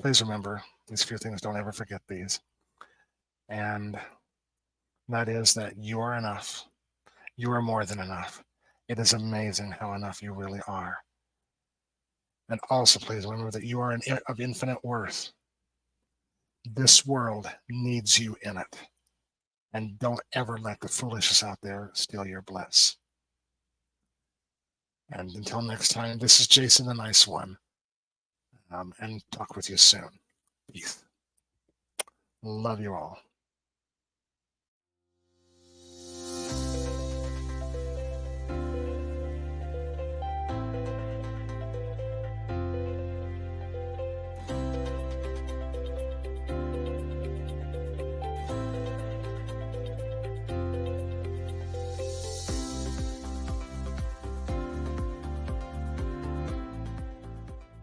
please remember these few things. Don't ever forget these, and that is that you are enough. You are more than enough. It is amazing how enough you really are. And also, please remember that you are of infinite worth. This world needs you in it. And don't ever let the foolishness out there steal your bliss. And until next time, this is Jason the Nice One. And talk with you soon. Peace. Love you all.